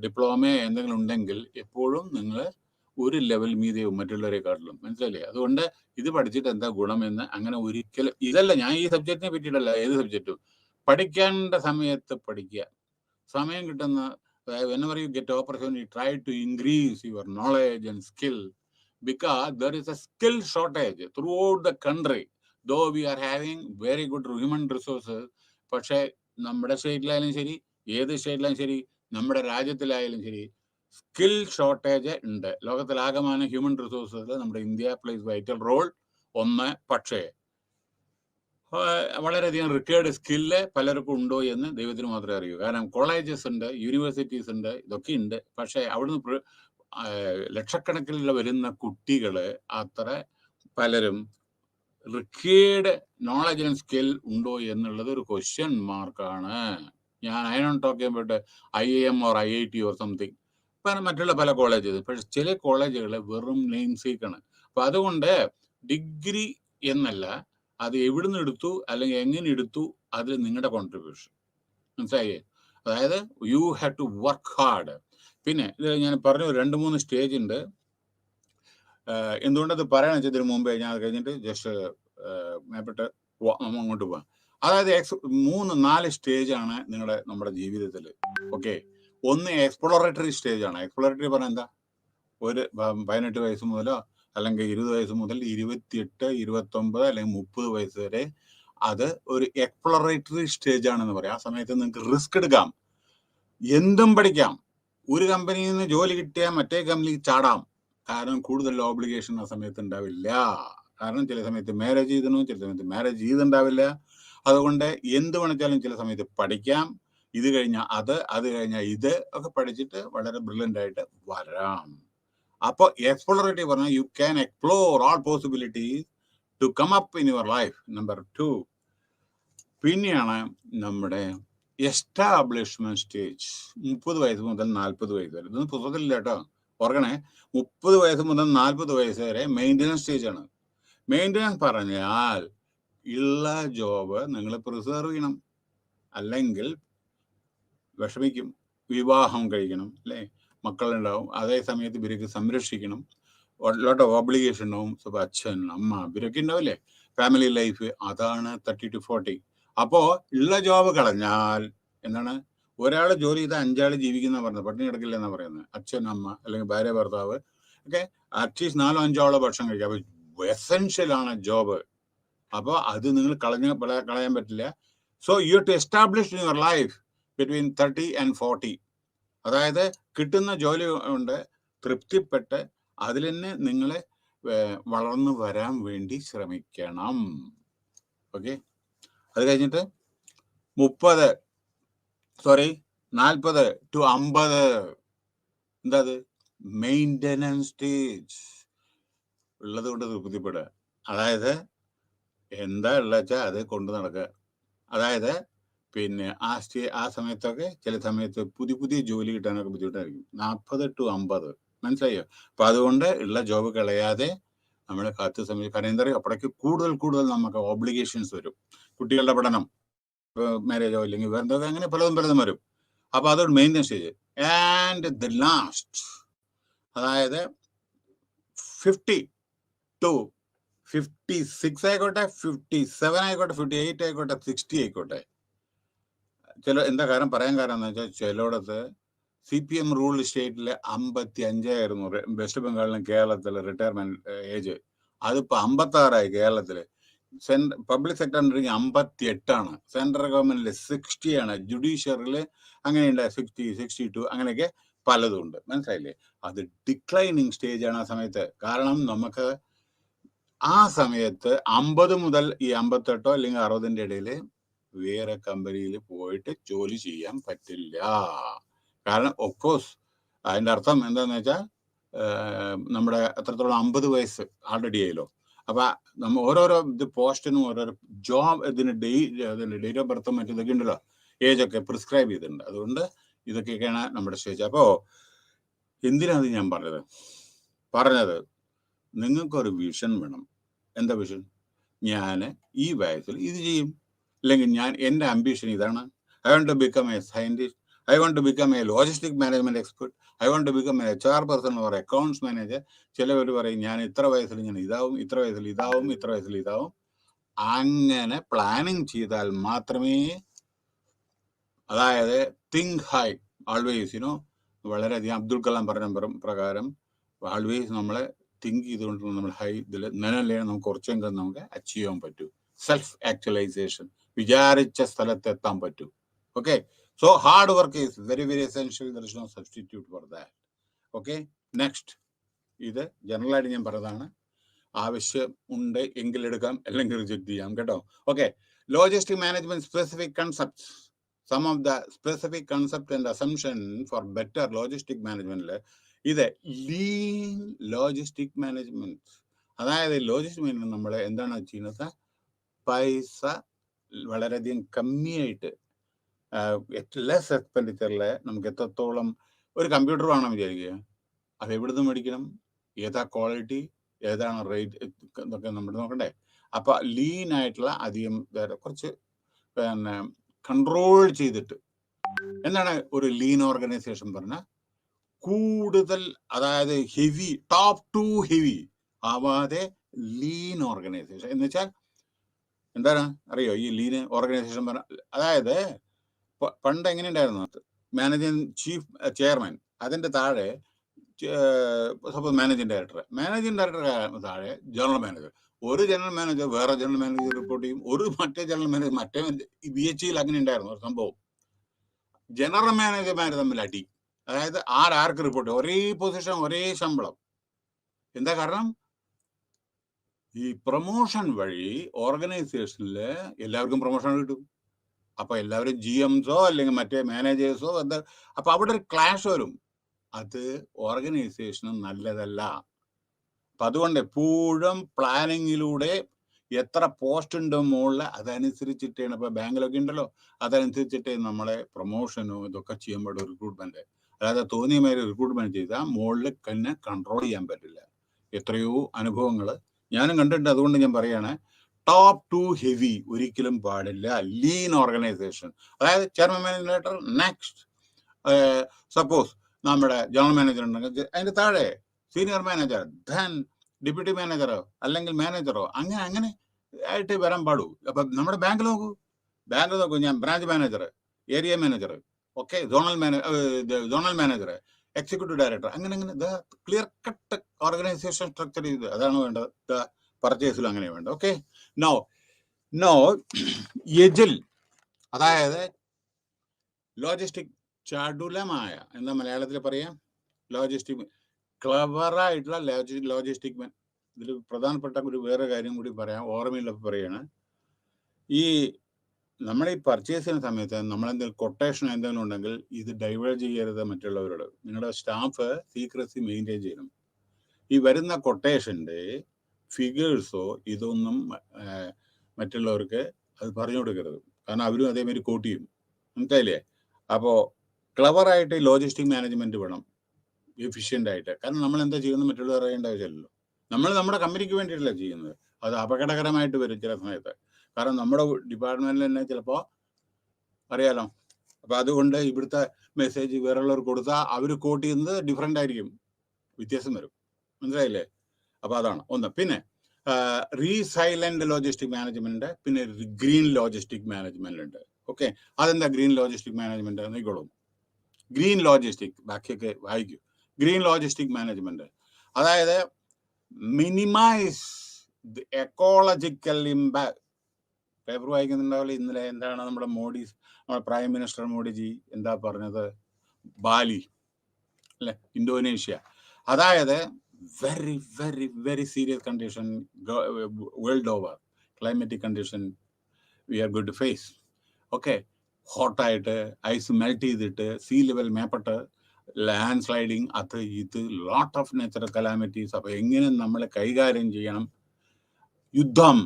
ഡിപ്ലോമയോ എന്തെങ്കിലും ഉണ്ടെങ്കിൽ എപ്പോഴും നിങ്ങൾ ഒരു ലെവൽ മീതെയും മറ്റുള്ളവരെക്കാട്ടിലും. മനസ്സിലായില്ലേ? അതുകൊണ്ട് ഇത് പഠിച്ചിട്ട് എന്താ ഗുണമെന്ന് അങ്ങനെ ഒരിക്കലും ഇതല്ല, ഞാൻ ഈ സബ്ജക്റ്റിനെ പറ്റിയിട്ടല്ല, ഏത് സബ്ജക്റ്റും പഠിക്കേണ്ട സമയത്ത് പഠിക്കുക. സമയം കിട്ടുന്ന whenever you get opportunity, try to increase your knowledge and skill, because there is a skill shortage throughout the country. Though we are having very good human resources, പക്ഷേ നമ്മുടെ സ്റ്റേറ്റിലായാലും ശരി, ഏത് സ്റ്റേറ്റിലായാലും ശരി, നമ്മുടെ രാജ്യത്തിലായാലും ശരി, സ്കിൽ ഷോർട്ടേജ് ഉണ്ട്. ലോകത്തിലാകമാന ഹ്യൂമൻ റിസോഴ്സസ് നമ്മുടെ India place vital role. ഒന്ന്, പക്ഷേ വളരെയധികം റിക്വയർഡ് സ്കില്ല് പലർക്കും ഉണ്ടോ എന്ന് ദൈവത്തിന് മാത്രമേ അറിയൂ. കാരണം കോളേജസ് ഉണ്ട്, യൂണിവേഴ്സിറ്റീസ് ഉണ്ട്, ഇതൊക്കെ ഉണ്ട്. പക്ഷേ അവിടുന്ന് ലക്ഷക്കണക്കിലുള്ള വരുന്ന കുട്ടികൾ അത്ര പലരും റിക്വയർഡ് നോളജ് ആൻഡ് സ്കിൽ ഉണ്ടോ എന്നുള്ളത് ഒരു ക്വസ്റ്റ്യൻ മാർക്കാണ്. ഞാൻ I not talking about IIM or IIT or something, മറ്റുള്ള പല കോളേജസ്. പക്ഷെ ചില കോളേജുകൾ വെറും നെയിം സീക്കാണ്. അപ്പൊ അതുകൊണ്ട് ഡിഗ്രി എന്നല്ല, അത് എവിടുന്ന് എടുത്തു അല്ലെങ്കിൽ എങ്ങനെ എടുത്തു, അതിൽ നിങ്ങളുടെ കോൺട്രിബ്യൂഷൻ. മനസ്സിലായേ? അതായത് you have to work hard. പിന്നെ ഇത് ഞാൻ പറഞ്ഞു 2-3 സ്റ്റേജ് ഉണ്ട്. എന്തുകൊണ്ടത് പറയണം വെച്ചതിന് മുമ്പേ ഞാൻ അത് കഴിഞ്ഞിട്ട് ജസ്റ്റ് മേപ്പെട്ട് അങ്ങോട്ട് പോവാം. അതായത് 3-4 സ്റ്റേജാണ് നമ്മുടെ ജീവിതത്തിൽ. ഓക്കെ, ഒന്ന് എക്സ്പ്ലോറേറ്ററി സ്റ്റേജ് ആണ്. എക്സ്പ്ലോറേറ്ററി പറഞ്ഞാൽ എന്താ? ഒരു 18 വയസ്സ് മുതലോ അല്ലെങ്കിൽ 20 വയസ്സ് മുതൽ 28, 29 അല്ലെങ്കിൽ 30 വയസ്സ് വരെ അത് ഒരു എക്സ്പ്ലോറേറ്ററി സ്റ്റേജ് ആണെന്ന് പറയാം. ആ സമയത്ത് നിങ്ങൾക്ക് റിസ്ക് എടുക്കാം, എന്തും പഠിക്കാം. ഒരു കമ്പനിയിൽ നിന്ന് ജോലി കിട്ടിയാൽ മറ്റേ കമ്പനിക്ക് ചാടാം. കാരണം കൂടുതൽ ഓബ്ലിഗേഷൻ ആ സമയത്ത് ഉണ്ടാവില്ല. കാരണം ചില സമയത്ത് മാരേജ് ചെയ്തിടണം, ചില സമയത്ത് മാരേജ് ചെയ്തിട്ടുണ്ടാവില്ല. അതുകൊണ്ട് എന്ത് വേണിച്ചാലും ചില സമയത്ത് പഠിക്കാം. ഇത് കഴിഞ്ഞാൽ അത് കഴിഞ്ഞാൽ ഇത് ഒക്കെ പഠിച്ചിട്ട് വളരെ ബ്രില്യൻ്റ് ആയിട്ട് വരാം. അപ്പോൾ എക്സ്പ്ലോറേറ്റീവ് പറഞ്ഞാൽ you can explore all possibilities to come up in your life. Number 2 പിന്നെയാണ് നമ്മുടെ എസ്റ്റാബ്ലിഷ്മെന്റ് സ്റ്റേജ്. 30 വയസ്സ് മുതൽ 40 വയസ്സ് വരെ. ഇതൊന്നും പുസ്തകത്തിലില്ല കേട്ടോ, ഓർക്കണേ. 30 വയസ്സ് മുതൽ 40 വയസ്സ് വരെ മെയിൻ്റനൻസ് സ്റ്റേജ് ആണ്. മെയിൻ്റനൻസ് പറഞ്ഞാൽ ഉള്ള ജോബ് നിങ്ങൾ പ്രിസർവ് ചെയ്യണം, അല്ലെങ്കിൽ വിഷമിക്കും. വിവാഹം കഴിക്കണം, അല്ലേ? മക്കളുണ്ടാവും, അതേ സമയത്ത് ഇവർക്ക് സംരക്ഷിക്കണം. ലോട്ട് ഓഫ് ഓബ്ലിഗേഷൻ ഉണ്ടാവും. അച്ഛൻ, അമ്മ, ഇവരൊക്കെ ഉണ്ടാവില്ലേ? ഫാമിലി ലൈഫ്, അതാണ് 30 to 40. അപ്പോൾ ഉള്ള ജോബ് കളഞ്ഞാൽ എന്താണ്? ഒരാൾ ജോലി ചെയ്താൽ 5 ആൾ ജീവിക്കുന്ന പറഞ്ഞത്, പട്ടിണി കിടക്കില്ല എന്നാണ് പറയുന്നത്. അച്ഛൻ, അമ്മ അല്ലെങ്കിൽ ഭാര്യ, ഭർത്താവ് ഒക്കെ അറ്റ്ലീസ്റ്റ് 4-5 ആളോ ഭക്ഷണം കഴിക്കുക. അപ്പോൾ എസെൻഷ്യൽ ആണ് ജോബ്. അപ്പോൾ അത് നിങ്ങൾ കളയാൻ പറ്റില്ല. So you to establish in your life between 30 and 40. അതായത് കിട്ടുന്ന ജോലി കൊണ്ട് തൃപ്തിപ്പെട്ട് അതിൽ തന്നെ നിങ്ങൾ വളർന്നു വരാൻ വേണ്ടി ശ്രമിക്കണം. ഓക്കെ, അത് കഴിഞ്ഞിട്ട് 40 to 50 എന്താ അത്? Maintenance stage. ഉള്ളത് കൊണ്ട് തൃപ്തിപ്പെടുക. അതായത് എന്താ ഉള്ള വെച്ചാൽ അത് കൊണ്ട് നടക്കുക. അതായത് പിന്നെ ആ സമയത്തൊക്കെ ചില സമയത്ത് പുതിയ ജോലി കിട്ടാനൊക്കെ ബുദ്ധിമുട്ടായിരിക്കും. 40 to 50, മനസ്സിലായോ? അപ്പൊ അതുകൊണ്ട് ഉള്ള ജോബ് കളയാതെ നമ്മൾ കാത്തു സമയം. കാരണം എന്താ പറയുക, അപ്പോഴേക്ക് കൂടുതൽ നമുക്ക് ഓബ്ലിഗേഷൻസ് വരും. കുട്ടികളുടെ പഠനം, മാരേജോ ഇല്ലെങ്കിൽ വേറെ എന്തൊക്കെ, അങ്ങനെ പലതും വരും. അപ്പൊ അതൊരു maintenance stage. And the last, അതായത് 50 to 56 ആയിക്കോട്ടെ, 57 ആയിക്കോട്ടെ, 58 ആയിക്കോട്ടെ, 60 ആയിക്കോട്ടെ. എന്താ പറയാൻ കാരണം എന്ന് വെച്ചാൽ ചിലയിടത്ത് CPM റൂൾ സ്റ്റേറ്റിൽ 55 ആയിരുന്നു വെസ്റ്റ് ബംഗാളിലും കേരളത്തിലെ റിട്ടയർമെന്റ് ഏജ്. അതിപ്പോ 56 കേരളത്തില്. പബ്ലിക് സെക്ടറിൽ 58 ആണ്. സെൻട്രൽ ഗവൺമെന്റിൽ 60 ആണ്. ജുഡീഷ്യറിൽ അങ്ങനെയുണ്ട് 60, 62 അങ്ങനെയൊക്കെ പലതും ഉണ്ട്. മനസ്സിലായില്ലേ? അത് ഡിക്ലൈനിങ് സ്റ്റേജ് ആണ് ആ സമയത്ത്. കാരണം നമുക്ക് ആ സമയത്ത് 50 മുതൽ ഈ 58 അല്ലെങ്കിൽ 60 ഇടയിൽ വേറെ കമ്പനിയിൽ പോയിട്ട് ജോലി ചെയ്യാൻ പറ്റില്ല. കാരണം ഒഫ്കോഴ്സ് അതിൻ്റെ അർത്ഥം എന്താന്ന് വെച്ചാൽ നമ്മുടെ എത്രത്തോളം 50 വയസ്സ് ആൾറെഡി ആയല്ലോ. അപ്പൊ നമ്മൾ ഓരോരോ പോസ്റ്റിനും ഓരോരോ ജോബ് ഇതിന് ഡേറ്റ് ഓഫ് ബർത്തും മറ്റൊക്കെ ഉണ്ടല്ലോ, ഏജ് ഒക്കെ പ്രിസ്ക്രൈബ് ചെയ്തിട്ടുണ്ട്. അതുകൊണ്ട് ഇതൊക്കെയാണ് നമ്മുടെ സ്റ്റേജ്. അപ്പോ എന്തിനാണ് ഞാൻ പറഞ്ഞത് നിങ്ങൾക്കൊരു വിഷൻ വേണം. എന്താ വിഷൻ? ഞാൻ ഈ വയസ്സിൽ ഇത് ചെയ്യും, അല്ലെങ്കിൽ എൻ്റെ അംബിഷൻ ഇതാണ്. I want to become a scientist, I want to become a logistic management expert. I want to become an HR person or accounts manager. ചിലവർ പറയും ഞാൻ ഇത്ര വയസ്സിൽ ഞാൻ ഇതാവും, ഇത്ര വയസ്സിൽ ഇതാവും, ഇത്ര വയസ്സിൽ ഇതാവും. അങ്ങനെ പ്ലാനിങ് ചെയ്താൽ മാത്രമേ, അതായത് തിങ്ക് ഹൈ ആൾവേസ്, വളരെയധികം അബ്ദുൽ കലാം പറഞ്ഞ പ്രകാരം ആൾവേസ് നമ്മളെ തിങ്ക് ചെയ്തുകൊണ്ട് നമ്മൾ ഹൈ ഇതിൽ നിലനിലേ നമുക്ക് കുറച്ചെങ്കിലും നമുക്ക് അച്ചീവ് ചെയ്യാൻ പറ്റൂ. സെൽഫ് ആക്ച്വലൈസേഷൻ, വിചാരിച്ച സ്ഥലത്ത് എത്താൻ പറ്റൂ. Okay, so hard work is very, very essential. There is no substitute for that. Okay, next. ഇത് ജനറൽ ആയിട്ട് ഞാൻ പറഞ്ഞതാണ്. ആവശ്യം ഉണ്ട് എങ്കിൽ എടുക്കാം, അല്ലെങ്കിൽ റിജക്ട് ചെയ്യാം കേട്ടോ. Okay, logistic management specific concepts. Some of the specific concept and assumption for better logistic മാനേജ്മെന്റില് ഇത് ലീൻ ലോജിസ്റ്റിക് മാനേജ്മെന്റ്. അതായത് ലോജിസ്റ്റിക് മാനേജ്മെന്റ് നമ്മൾ എന്താണ് ചെയ്യുന്നത്, പൈസ വളരെയധികം കമ്മിയായിട്ട് ലെസ് എക്സ്പെൻഡിച്ചറിൽ നമുക്ക് എത്രത്തോളം ഒരു കമ്പ്യൂട്ടർ വേണം വിചാരിക്കുക, അത് എവിടുന്ന് മേടിക്കണം, ഏതാ ക്വാളിറ്റി, ഏതാണ് റേറ്റ്, ഇതൊക്കെ നമ്മൾ നോക്കണ്ടേ. അപ്പൊ ലീൻ ആയിട്ടുള്ള അധികം കുറച്ച് പിന്നെ കൺട്രോൾ ചെയ്തിട്ട്, എന്താണ് ഒരു ലീൻ ഓർഗനൈസേഷൻ പറഞ്ഞാൽ, കൂടുതൽ അതായത് ഹെവി, ടോപ്പ് ടു ഹെവി ആവാതെ ലീൻ ഓർഗനൈസേഷൻ എന്ന് വെച്ചാൽ എന്താണ് അറിയോ? ഈ ലീൻ ഓർഗനൈസേഷൻ പറഞ്ഞ, അതായത് പണ്ട് എങ്ങനെ ഉണ്ടായിരുന്നു, മാനേജിങ് ചീഫ് ചെയർമാൻ, അതിന്റെ താഴെ സപ്പോസ് മാനേജിങ് ഡയറക്ടർ താഴെ ജനറൽ മാനേജർ, ഒരു ജനറൽ മാനേജർ വേറെ ജനറൽ മാനേജർ റിപ്പോർട്ട് ചെയ്യും, ഒരു മറ്റേ ജനറൽ മാനേജർ മറ്റേ. BHEയിൽ അങ്ങനെ ഉണ്ടായിരുന്നു ഒരു സംഭവം. ജനറൽ മാനേജർമാർ തമ്മിൽ അടി, അതായത് ആർക്ക് റിപ്പോർട്ട്, ഒരേ പൊസിഷൻ ഒരേ ശമ്പളം. എന്താ കാരണം? ഈ പ്രൊമോഷൻ വഴി ഓർഗനൈസേഷനിൽ എല്ലാവർക്കും പ്രൊമോഷൻ കിട്ടും. അപ്പൊ എല്ലാവരും GMസോ അല്ലെങ്കിൽ മറ്റേ മാനേജേഴ്സോ എന്താ, അപ്പൊ അവിടെ ഒരു ക്ലാഷ് വരും. അത് ഓർഗനൈസേഷന് നല്ലതല്ല. അപ്പൊ അതുകൊണ്ട് എപ്പോഴും പ്ലാനിങ്ങിലൂടെ എത്ര പോസ്റ്റ് ഉണ്ടോ മുകളിൽ അതനുസരിച്ചിട്ടാണ്, ഇപ്പൊ ബാങ്കിലൊക്കെ ഉണ്ടല്ലോ, അതനുസരിച്ചിട്ട് നമ്മളെ പ്രൊമോഷനോ ഇതൊക്കെ ചെയ്യുമ്പോൾ റിക്രൂട്ട്മെന്റ്, അതായത് തോന്നിയ മാതിരി റിക്രൂട്ട്മെന്റ് ചെയ്താൽ മുകളിൽ തന്നെ കൺട്രോൾ ചെയ്യാൻ പറ്റില്ല. എത്രയോ അനുഭവങ്ങൾ ഞാനും കണ്ടിട്ടുണ്ട്. അതുകൊണ്ട് ഞാൻ പറയാണ്, ടോപ്പ് ടു ഹെവി ഒരിക്കലും പാടില്ല. ലീൻ ഓർഗനൈസേഷൻ, അതായത് ചെയർമാൻ മാനേജർ, നെക്സ്റ്റ് സപ്പോസ് നമ്മുടെ ജനറൽ മാനേജർ ഉണ്ടെങ്കിൽ അതിന്റെ താഴെ സീനിയർ മാനേജർ, ദെൻ ഡെപ്യൂട്ടി മാനേജറോ അല്ലെങ്കിൽ മാനേജറോ, അങ്ങനെ ആയിട്ട് വരാൻ പാടൂ. അപ്പൊ നമ്മുടെ ബാങ്ക് നോക്കൂ, ഞാൻ branch manager, area manager, okay, zonal manager, executive director, അങ്ങനെ ക്ലിയർ കട്ട് ഓർഗനൈസേഷൻ സ്ട്രക്ചർ ചെയ്ത്, അതാണ് വേണ്ടത്. പർച്ചേസിലും അങ്ങനെ വേണ്ട. ഓക്കെ, നോ എജിൽ, അതായത് ലോജിസ്റ്റിക് ചടുലമായ, എന്താ മലയാളത്തിൽ പറയാം, ലോജിസ്റ്റിക് ക്ലവറായിട്ടുള്ള ലോജിസ്റ്റിക്. ഇതിൽ പ്രധാനപ്പെട്ട ഒരു വേറെ കാര്യം കൂടി പറയാം, ഓർമ്മയിലൊക്കെ പറയാണ്. ഈ നമ്മൾ ഈ പർച്ചേസ് ചെയ്യുന്ന സമയത്ത് നമ്മളെന്തെങ്കിലും കൊട്ടേഷൻ എന്തെങ്കിലും ഉണ്ടെങ്കിൽ ഇത് ഡൈവേർട്ട് ചെയ്യരുത് മറ്റുള്ളവരോട്. നിങ്ങളുടെ സ്റ്റാഫ് സീക്രസി മെയിൻറ്റെയിൻ ചെയ്യണം. ഈ വരുന്ന കൊട്ടേഷൻ്റെ ഫിഗേഴ്സോ ഇതൊന്നും മറ്റുള്ളവർക്ക് അത് പറഞ്ഞു കൊടുക്കരുത്, കാരണം അവരും അതേമാതിരി കോട്ട് ചെയ്യും. മനസ്സിലായില്ലേ? അപ്പോൾ ക്ലവറായിട്ട് ലോജിസ്റ്റിക് മാനേജ്മെന്റ് വേണം, എഫിഷ്യൻ്റ് ആയിട്ട്. കാരണം നമ്മൾ എന്താ ചെയ്യുന്നത് മറ്റുള്ളവർ അറിയേണ്ട ആവശ്യമില്ലല്ലോ. നമ്മൾ നമ്മുടെ കമ്പനിക്ക് വേണ്ടിയിട്ടല്ല ചെയ്യുന്നത്. അത് അപകടകരമായിട്ട് വരും ചില സമയത്ത്. കാരണം നമ്മുടെ ഡിപ്പാർട്ട്മെന്റിൽ തന്നെ ചിലപ്പോൾ അറിയാലോ. അപ്പൊ അതുകൊണ്ട് ഇവിടുത്തെ മെസ്സേജ് വേറെയുള്ളവർ കൊടുത്താൽ അവർ കോട്ട് ചെയ്യുന്നത് ഡിഫറെൻ്റ് ആയിരിക്കും, വ്യത്യാസം വരും. മനസ്സിലായില്ലേ? അപ്പൊ അതാണ് ഒന്ന്. പിന്നെ റീസൈലന്റ് ലോജിസ്റ്റിക് മാനേജ്മെന്റ്, പിന്നെ ഗ്രീൻ ലോജിസ്റ്റിക് മാനേജ്മെന്റ് ഉണ്ട്. ഓക്കെ, അതെന്താ ഗ്രീൻ ലോജിസ്റ്റിക് മാനേജ്മെന്റ് നോക്കിക്കോളൂ. ഗ്രീൻ ലോജിസ്റ്റിക്, ബാക്കിയൊക്കെ വായിക്കൂ. ഗ്രീൻ ലോജിസ്റ്റിക് മാനേജ്മെന്റ് അതായത് minimise the ecological impact. Paper വായിക്കുന്നുണ്ടാവില്ല ഇന്നലെ, എന്താണ് നമ്മുടെ പ്രൈം മിനിസ്റ്റർ മോഡിജി എന്താ പറഞ്ഞത്, ബാലി അല്ലെ, ഇന്തോനേഷ്യ. അതായത് very, very, very serious condition world over, climatic condition we are going to face. Okay, hot ആയിട്ട് ഐസ് മെൽറ്റ് ചെയ്തിട്ട് സീ ലെവൽ മേപ്പെട്ട് ലാൻഡ് സ്ലൈഡിങ്, അത് ഇത് ലോട്ട് ഓഫ് നാച്ചുറൽ കലാമിറ്റീസ്. അപ്പൊ എങ്ങനെ നമ്മൾ കൈകാര്യം ചെയ്യണം? യുദ്ധം,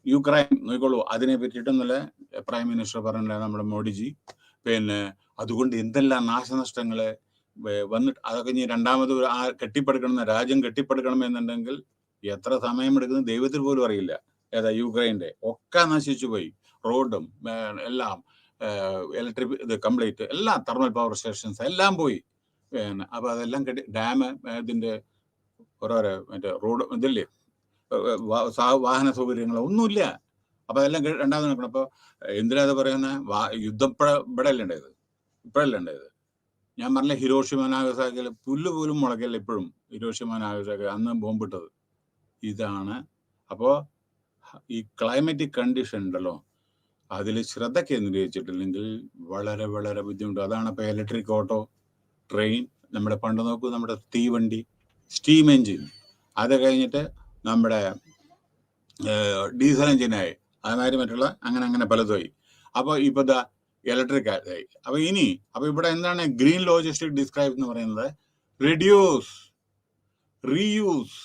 യുക്രൈൻ നോക്കിക്കോളൂ, അതിനെ പറ്റിയിട്ടൊന്നുമല്ല പ്രൈം മിനിസ്റ്റർ പറഞ്ഞില്ല നമ്മുടെ മോഡിജി. പിന്നെ അതുകൊണ്ട് എന്തെല്ലാം നാശനഷ്ടങ്ങള് വന്നിട്ട്, അതൊക്കെ ഇനി രണ്ടാമത് ആ കെട്ടിപ്പടുക്കണം, രാജ്യം കെട്ടിപ്പടുക്കണം എന്നുണ്ടെങ്കിൽ എത്ര സമയമെടുക്കുന്നത് ദൈവത്തിൽ പോലും അറിയില്ല. ഏതാ യുക്രൈൻ്റെ ഒക്കെ നശിച്ചു പോയി, റോഡും എല്ലാം ഇലക്ട്രിക് ഇത് കംപ്ലീറ്റ് എല്ലാം തെർമൽ പവർ സ്റ്റേഷൻസ് എല്ലാം പോയി. പിന്നെ അപ്പോൾ അതെല്ലാം ഡാം ഇതിൻ്റെ ഓരോരോ മറ്റേ റോഡ് ഇതില്ലേ വാഹന സൗകര്യങ്ങളോ ഒന്നുമില്ല. അപ്പോൾ അതെല്ലാം രണ്ടാമത് നടക്കണം. അപ്പോൾ എന്തിനാ അത് പറയുന്നത്? യുദ്ധം ഇവിടെ അല്ലേ ഉണ്ടായത്, ഇപ്പോഴല്ലേ ഉണ്ടായത്. ഞാൻ പറഞ്ഞ ഹിരോഷിമ നാഗസാക്കിയിൽ പുല്ല് പോലും മുളക്കല്ല ഇപ്പോഴും. ഹിരോഷിമ നാഗസാക്കി അന്ന് ബോംബിട്ടത് ഇതാണ്. അപ്പോൾ ഈ ക്ലൈമറ്റിക് കണ്ടീഷൻ ഉണ്ടല്ലോ, അതിൽ ശ്രദ്ധ കേന്ദ്രീകരിച്ചിട്ടില്ലെങ്കിൽ വളരെ വളരെ ബുദ്ധിമുട്ട്. അതാണ് ഇപ്പോൾ ഇലക്ട്രിക് ഓട്ടോ, ട്രെയിൻ, നമ്മുടെ പണ്ട് നോക്കൂ നമ്മുടെ തീവണ്ടി, സ്റ്റീം എൻജിൻ, അത് കഴിഞ്ഞിട്ട് നമ്മുടെ ഡീസൽ എൻജിനായി, അതുമാതിരി മറ്റുള്ള അങ്ങനെ പലതുമായി. അപ്പോൾ ഇപ്പോൾ ഇതാ ഇലക്ട്രിക് ആയി. അപ്പോൾ ഇവിടെ എന്താണ് ഗ്രീൻ ലോജിസ്റ്റിക് ഡിസ്ക്രൈബ് എന്ന് പറയുന്നത്? Reduce, reuse,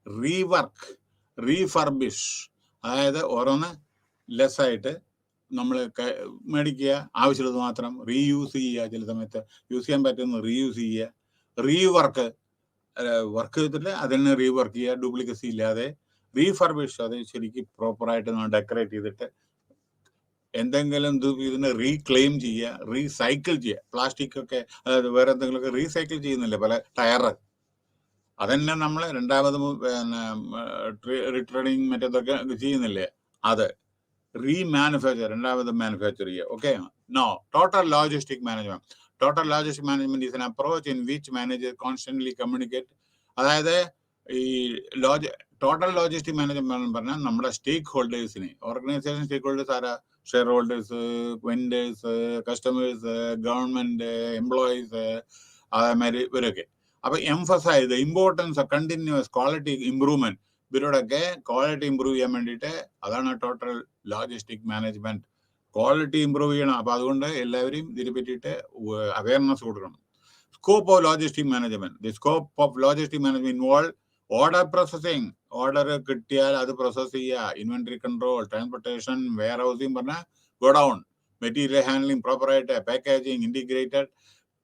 rework, refurbish. അതായത് ഓരോന്ന് ലെസ് ആയിട്ട് നമ്മൾ മേടിക്കുക, ആവശ്യമുള്ളത് മാത്രം റീയൂസ് ചെയ്യുക, ചില സമയത്ത് യൂസ് ചെയ്യാൻ പറ്റുന്ന റീയൂസ് ചെയ്യുക, റീവർക്ക് ചെയ്തിട്ട് അതിനെ റീവർക്ക് ചെയ്യുക, ഡ്യൂപ്ലിക്കസി ഇല്ലാതെ, റീഫർബിഷ്, അത് ശരിക്കും പ്രോപ്പറായിട്ട് നമ്മൾ ഡെക്കറേറ്റ് ചെയ്തിട്ട് എന്തെങ്കിലും ഇതിനെ റീക്ലെയിം ചെയ്യുക, റീസൈക്കിൾ ചെയ്യുക. പ്ലാസ്റ്റിക് ഒക്കെ, അതായത് വേറെ എന്തെങ്കിലുമൊക്കെ റീസൈക്കിൾ ചെയ്യുന്നില്ലേ, പല ടയറ്, അതന്നെ നമ്മൾ രണ്ടാമത് റിട്ടേണിങ് മറ്റേതൊക്കെ ചെയ്യുന്നില്ലേ, അത് റീമാനുഫാക്ചർ, രണ്ടാമത് മാനുഫാക്ചർ ചെയ്യുക. Okay. No, total logistic management. Total logistic management is an approach in which manager constantly communicate. അതായത് ഈ ടോട്ടൽ ലോജിസ്റ്റിക് മാനേജ്മെന്റ് പറഞ്ഞാൽ നമ്മുടെ സ്റ്റേക്ക് ഹോൾഡേഴ്സിനെ, ഓർഗനൈസേഷൻ സ്റ്റേക്ക് ഹോൾഡേഴ്സ് ആരാ? Shareholders, vendors, customers, government, employees, അതേമാതിരി ഇവരൊക്കെ. അപ്പൊ emphasise the importance of continuous quality improvement. ഇവരോടൊക്കെ ക്വാളിറ്റി ഇമ്പ്രൂവ് ചെയ്യാൻ വേണ്ടിയിട്ട്, അതാണ് total logistic management. Quality improve ചെയ്യണം. അപ്പൊ അതുകൊണ്ട് എല്ലാവരെയും ഇതിനെ പറ്റിയിട്ട് അവയർനെസ് കൊടുക്കണം. Scope of logistic management. The scope of logistic management involve order processing. Order കിട്ടിയാൽ അത് പ്രോസസ് ചെയ്യുക, inventory control, transportation, warehousing പറഞ്ഞാൽ ഗോഡൌൺ, മെറ്റീരിയൽ ഹാൻഡ്ലിംഗ് പ്രോപ്പറായിട്ട്, packaging, integrated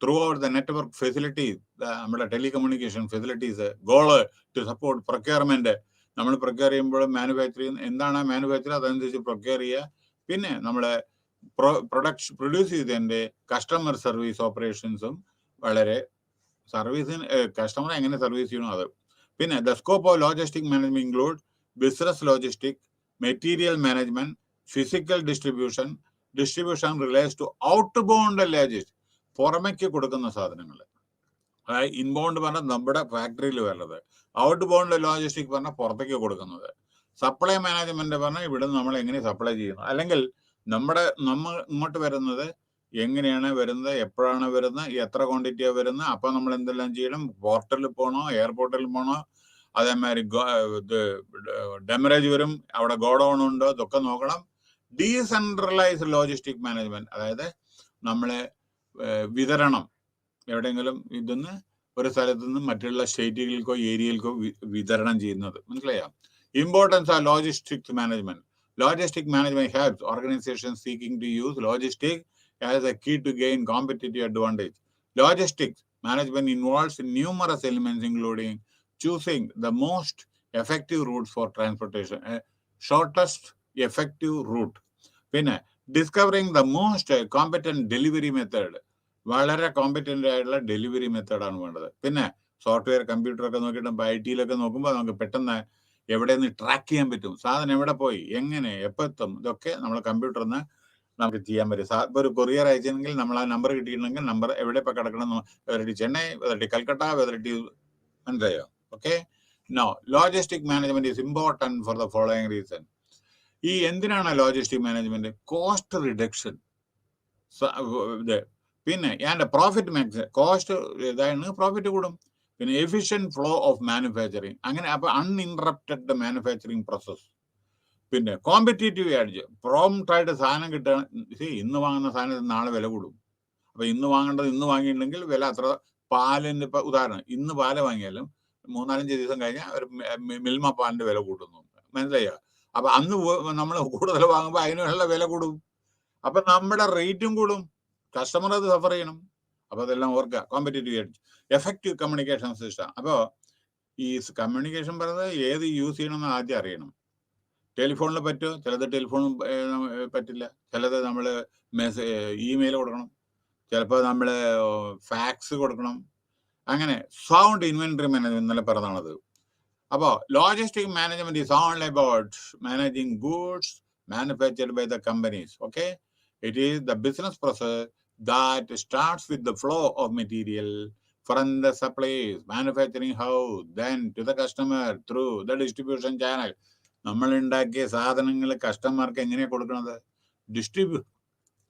throughout the network facilities, നമ്മുടെ telecommunication facilities. Goal to support procurement. നമ്മൾ procure ചെയ്യുമ്പോൾ manufacturing എന്താണ് manufacture, അതനുസരിച്ച് പ്രൊക്യൂർ ചെയ്യുക. പിന്നെ നമ്മളെ പ്രൊഡ്യൂസ് ചെയ്തതിൻ്റെ കസ്റ്റമർ സർവീസ് ഓപ്പറേഷൻസും വളരെ സർവീസിന് കസ്റ്റമറെ എങ്ങനെ സർവീസ് ചെയ്യണം അത്. പിന്നെ the scope of logistic management include business logistic, material management, physical distribution. Distribution relates to outbound logistic, പുറമേക്ക് കൊടുക്കുന്ന സാധനങ്ങൾ. അതായത് ഇൻബൗണ്ട് പറഞ്ഞാൽ നമ്മുടെ ഫാക്ടറിയിൽ വരുന്നത്, ഔട്ട് ബൗണ്ട് ലോജിസ്റ്റിക് പറഞ്ഞാൽ പുറത്തേക്ക് കൊടുക്കുന്നത്. സപ്ലൈ മാനേജ്മെന്റ് പറഞ്ഞാൽ ഇവിടെ നമ്മൾ എങ്ങനെ സപ്ലൈ ചെയ്യുന്നു, അല്ലെങ്കിൽ നമ്മൾ ഇങ്ങോട്ട് വരുന്നത് എങ്ങനെയാണ് വരുന്നത്, എപ്പോഴാണ് വരുന്നത്, എത്ര ക്വാണ്ടിറ്റിയാണ് വരുന്നത്, അപ്പം നമ്മൾ എന്തെല്ലാം ചെയ്യണം, പോർട്ടലിൽ പോകണോ, എയർപോർട്ടിൽ പോകണോ, അതേമാതിരി ഡെമറേജ് വരും, അവിടെ ഗോഡൗൺ ഉണ്ടോ, ഇതൊക്കെ നോക്കണം. ഡീസെൻട്രലൈസ്ഡ് ലോജിസ്റ്റിക് മാനേജ്മെന്റ്, അതായത് നമ്മളെ വിതരണം എവിടെയെങ്കിലും ഇതൊന്ന് ഒരു സ്ഥലത്തു നിന്ന് മറ്റുള്ള സ്റ്റേറ്റുകൾക്കോ ഏരിയകൾക്കോ വിതരണം ചെയ്യുന്നത്. മനസ്സിലായോ? Importance of logistics management. Logistic management helps organizations seeking to use logistics as a key to gain competitive advantage. Logistics management involves numerous elements, including choosing the most effective routes for transportation, shortest effective route. പിന്നെ discovering the most competent delivery method. വളരെ competent ആയിട്ടുള്ള delivery മെത്തേഡാണ് വേണ്ടത്. പിന്നെ software, കമ്പ്യൂട്ടറൊക്കെ നോക്കിയിട്ട് IT-ലൊക്കെ നോക്കുമ്പോൾ നമുക്ക് പെട്ടെന്ന് എവിടെ നിന്ന് ട്രാക്ക് ചെയ്യാൻ പറ്റും, സാധനം എവിടെ പോയി, എങ്ങനെ, എപ്പോൾ എത്തും, ഇതൊക്കെ നമ്മൾ കമ്പ്യൂട്ടറിൽ നിന്ന് നമുക്ക് ചെയ്യാൻ പറ്റും. ഇപ്പോൾ ഒരു കൊറിയർ അയച്ചെങ്കിൽ നമ്മൾ ആ നമ്പർ കിട്ടിയിട്ടുണ്ടെങ്കിൽ നമ്പർ എവിടെ ഇപ്പോൾ കിടക്കണം, വെതറിറ്റി ചെന്നൈ, വെതറിറ്റി കൽക്കട്ട, വെതറിറ്റി, മനസ്സിലായോ? Okay. No, logistic management is important for the following reason. ഈ എന്തിനാണ് ലോജിസ്റ്റിക് മാനേജ്മെന്റ്? കോസ്റ്റ് റിഡക്ഷൻ, ഇത്, പിന്നെ ആൻഡ് പ്രോഫിറ്റ് മാക്സിമം. കോസ്റ്റ് ഇതാണ്, പ്രോഫിറ്റ് കൂടും. പിന്നെ എഫിഷ്യൻറ്റ് ഫ്ലോ ഓഫ് മാനുഫാക്ചറിങ്, അങ്ങനെ. അപ്പോൾ അൺഇൻറപ്റ്റഡ് മാനുഫാക്ചറിങ് പ്രോസസ്. പിന്നെ കോമ്പറ്റേറ്റീവ് എഡ്ജ്, പ്രോംപ്റ്റായിട്ട് സാധനം കിട്ടുക. ഇന്ന് വാങ്ങുന്ന സാധനത്തിന് നാളെ വില കൂടും. അപ്പോൾ ഇന്ന് വാങ്ങേണ്ടത് ഇന്ന് വാങ്ങിയിട്ടുണ്ടെങ്കിൽ വില അത്ര. പാലിന് ഇപ്പോൾ ഉദാഹരണം, ഇന്ന് പാല് വാങ്ങിയാലും 3-4 ദിവസം കഴിഞ്ഞാൽ ഒരു മിൽമ പാലിൻ്റെ വില കൂട്ടുന്നു. മനസ്സിലായോ? അപ്പോൾ അന്ന് നമ്മൾ കൂടുതൽ വാങ്ങുമ്പോൾ അതിനുള്ള വില കൂടും. അപ്പം നമ്മുടെ റേറ്റും കൂടും, കസ്റ്റമർ അത് സഫർ ചെയ്യണം. അപ്പോൾ അതെല്ലാം ഓർക്കുക. Competitive edge. Effective communication system. അപ്പോൾ ഈ കമ്മ്യൂണിക്കേഷൻ പറയുന്നത് ഏത് യൂസ് ചെയ്യണമെന്ന് ആദ്യം അറിയണം. ടെലിഫോണിൽ പറ്റുമോ, ചിലത് ടെലിഫോൺ പറ്റില്ല, ചിലത് നമ്മൾ ഇമെയിൽ കൊടുക്കണം, ചിലപ്പോൾ നമ്മൾ ഫാക്സ് കൊടുക്കണം. അങ്ങനെ സൗണ്ട് ഇൻവെന്ററി മാനേജ്മെന്റ് ഇന്നലെ പറഞ്ഞതാണത്. അപ്പോൾ logistic management is only about managing goods manufactured by the companies. Okay, it is the business process that starts with the flow of material from the supplies manufacturing house then to the customer through the distribution channel. നമ്മൾ ഉണ്ടാക്കിയ സാധനങ്ങൾ കസ്റ്റമർക്ക് എങ്ങനെയാണ് കൊടുക്കുന്നത്?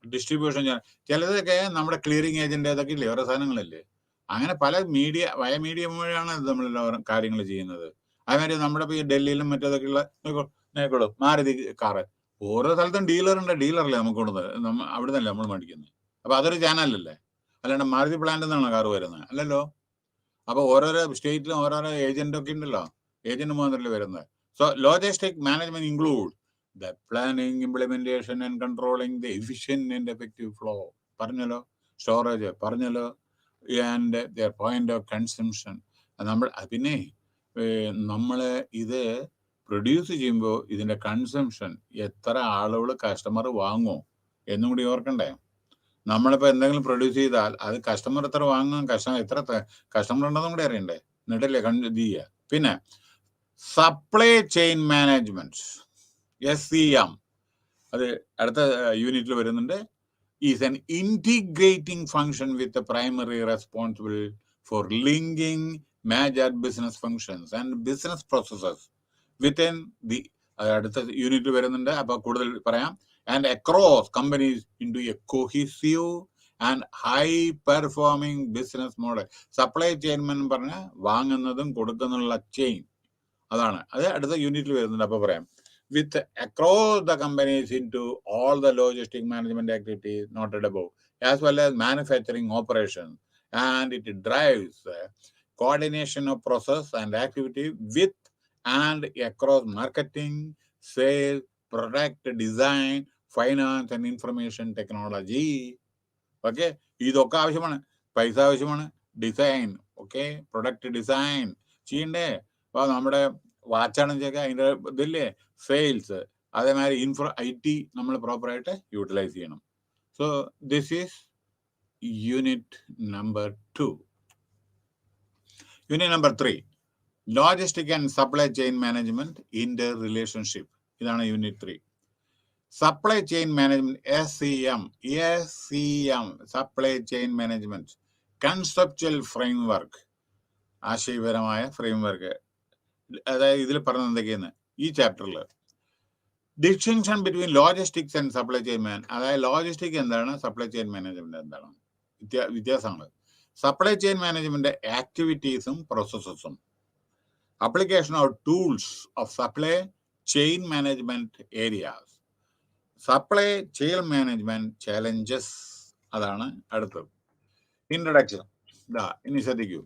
Distribution channel. ചിലതൊക്കെ നമ്മുടെ clearing agent അതൊക്കെ ഇല്ലേ, ഓരോ സാധനങ്ങളല്ലേ. അങ്ങനെ പല മീഡിയ വഴിയാണ് നമ്മൾ കാര്യങ്ങൾ ചെയ്യുന്നത്. അതേമാതിരി നമ്മുടെ ഇപ്പോൾ ഈ ഡൽഹിയിലും മറ്റേതൊക്കെ ഉള്ള മാരുതി കാറ്, ഓരോ സ്ഥലത്തും ഡീലറുണ്ട്. ഡീലറല്ലേ നമുക്ക് കൊടുക്കുന്നത്, അവിടെ നിന്നല്ലേ നമ്മൾ മേടിക്കുന്നത്. അപ്പൊ അതൊരു ചാനലല്ലേ, അല്ലാണ്ട് മാരുതി പ്ലാന്റ് നിന്നാണ് കാറ് വരുന്നത്, അല്ലല്ലോ. അപ്പൊ ഓരോരോ സ്റ്റേറ്റിലും ഓരോരോ ഏജന്റ് ഒക്കെ ഉണ്ടല്ലോ, ഏജന്റ് മാത്രമല്ലേ വരുന്നത്. So logistic management include the planning, implementation and controlling the efficient and effective flow. പറഞ്ഞല്ലോ, സ്റ്റോറേജ് പറഞ്ഞല്ലോ, and the point of consumption. പിന്നെ നമ്മൾ ഇത് പ്രൊഡ്യൂസ് ചെയ്യുമ്പോൾ ഇതിന്റെ കൺസംഷൻ എത്ര ആളുകൾ കസ്റ്റമർ വാങ്ങുമോ എന്നും കൂടി ഓർക്കണ്ടേ. നമ്മളിപ്പോൾ എന്തെങ്കിലും പ്രൊഡ്യൂസ് ചെയ്താൽ അത് കസ്റ്റമർ എത്ര വാങ്ങും, എത്ര കസ്റ്റമർ ഉണ്ടെന്നും കൂടി അറിയണ്ടേ, എന്നിട്ടല്ലേ ഇത് ചെയ്യുക. പിന്നെ സപ്ലൈ ചെയിൻ മാനേജ്മെന്റ്, SCM, അത് അടുത്ത യൂണിറ്റിൽ വരുന്നുണ്ട്. Is an integrating function with primary responsible for linking major business functions and business processes within the, അടുത്ത യൂണിറ്റിൽ വരുന്നുണ്ട്. അപ്പൊ കൂടുതൽ പറയാം. And across companies into a cohesive and high performing business model. Supply chain എന്ന് പറഞ്ഞാൽ വാങ്ങുന്നതും കൊടുക്കുന്നുള്ള ചെയിൻ, അതാണ്. അത് അടുത്ത യൂണിറ്റിൽ വരുന്നുണ്ട്, അപ്പൊ പറയാം. With across the companies into all the logistic management activities noted above, as well as manufacturing operations, and it drives coordination of process and activity with and across marketing, sales, product design, finance and information technology. Okay, ഇതൊക്കെ ആവശ്യമാണ്. പൈസ ആവശ്യമാണ്. Design, okay, product design ചെയ്യണ്ടേ. അപ്പോൾ നമ്മുടെ വാച്ചാണെന്ന് വെച്ചാൽ അതിൻ്റെ ഇതില്ലേ, സെയിൽസ്, അതേമാതിരി IT നമ്മൾ പ്രോപ്പറായിട്ട് യൂട്ടിലൈസ് ചെയ്യണം. So this is unit number 2. Unit number 3, logistic and supply chain management interrelationship. ഇതാണ് unit 3. Supply chain management, SCM, supply chain management conceptual framework, ആശയപരമായ ഫ്രെയിംവർക്ക്. അതായത് ഇതിൽ പറഞ്ഞത് എന്തൊക്കെയാണ് ഈ ചാപ്റ്ററിൽ? Distinction between logistics and supply chain അതായത് logistic എന്താണ്, സപ്ലൈ ചെയിൻ മാനേജ്മെന്റ് എന്താണ്, വ്യത്യാസങ്ങൾ. സപ്ലൈ ചെയിൻ മാനേജ്മെന്റ് ആക്ടിവിറ്റീസും പ്രോസസ്സസും, application of tools of supply chain management areas, supply chain management challenges. അതാണ് അടുത്തത്. ഇൻട്രൊഡക്ഷൻ. ഇനി ശ്രദ്ധിക്കൂ,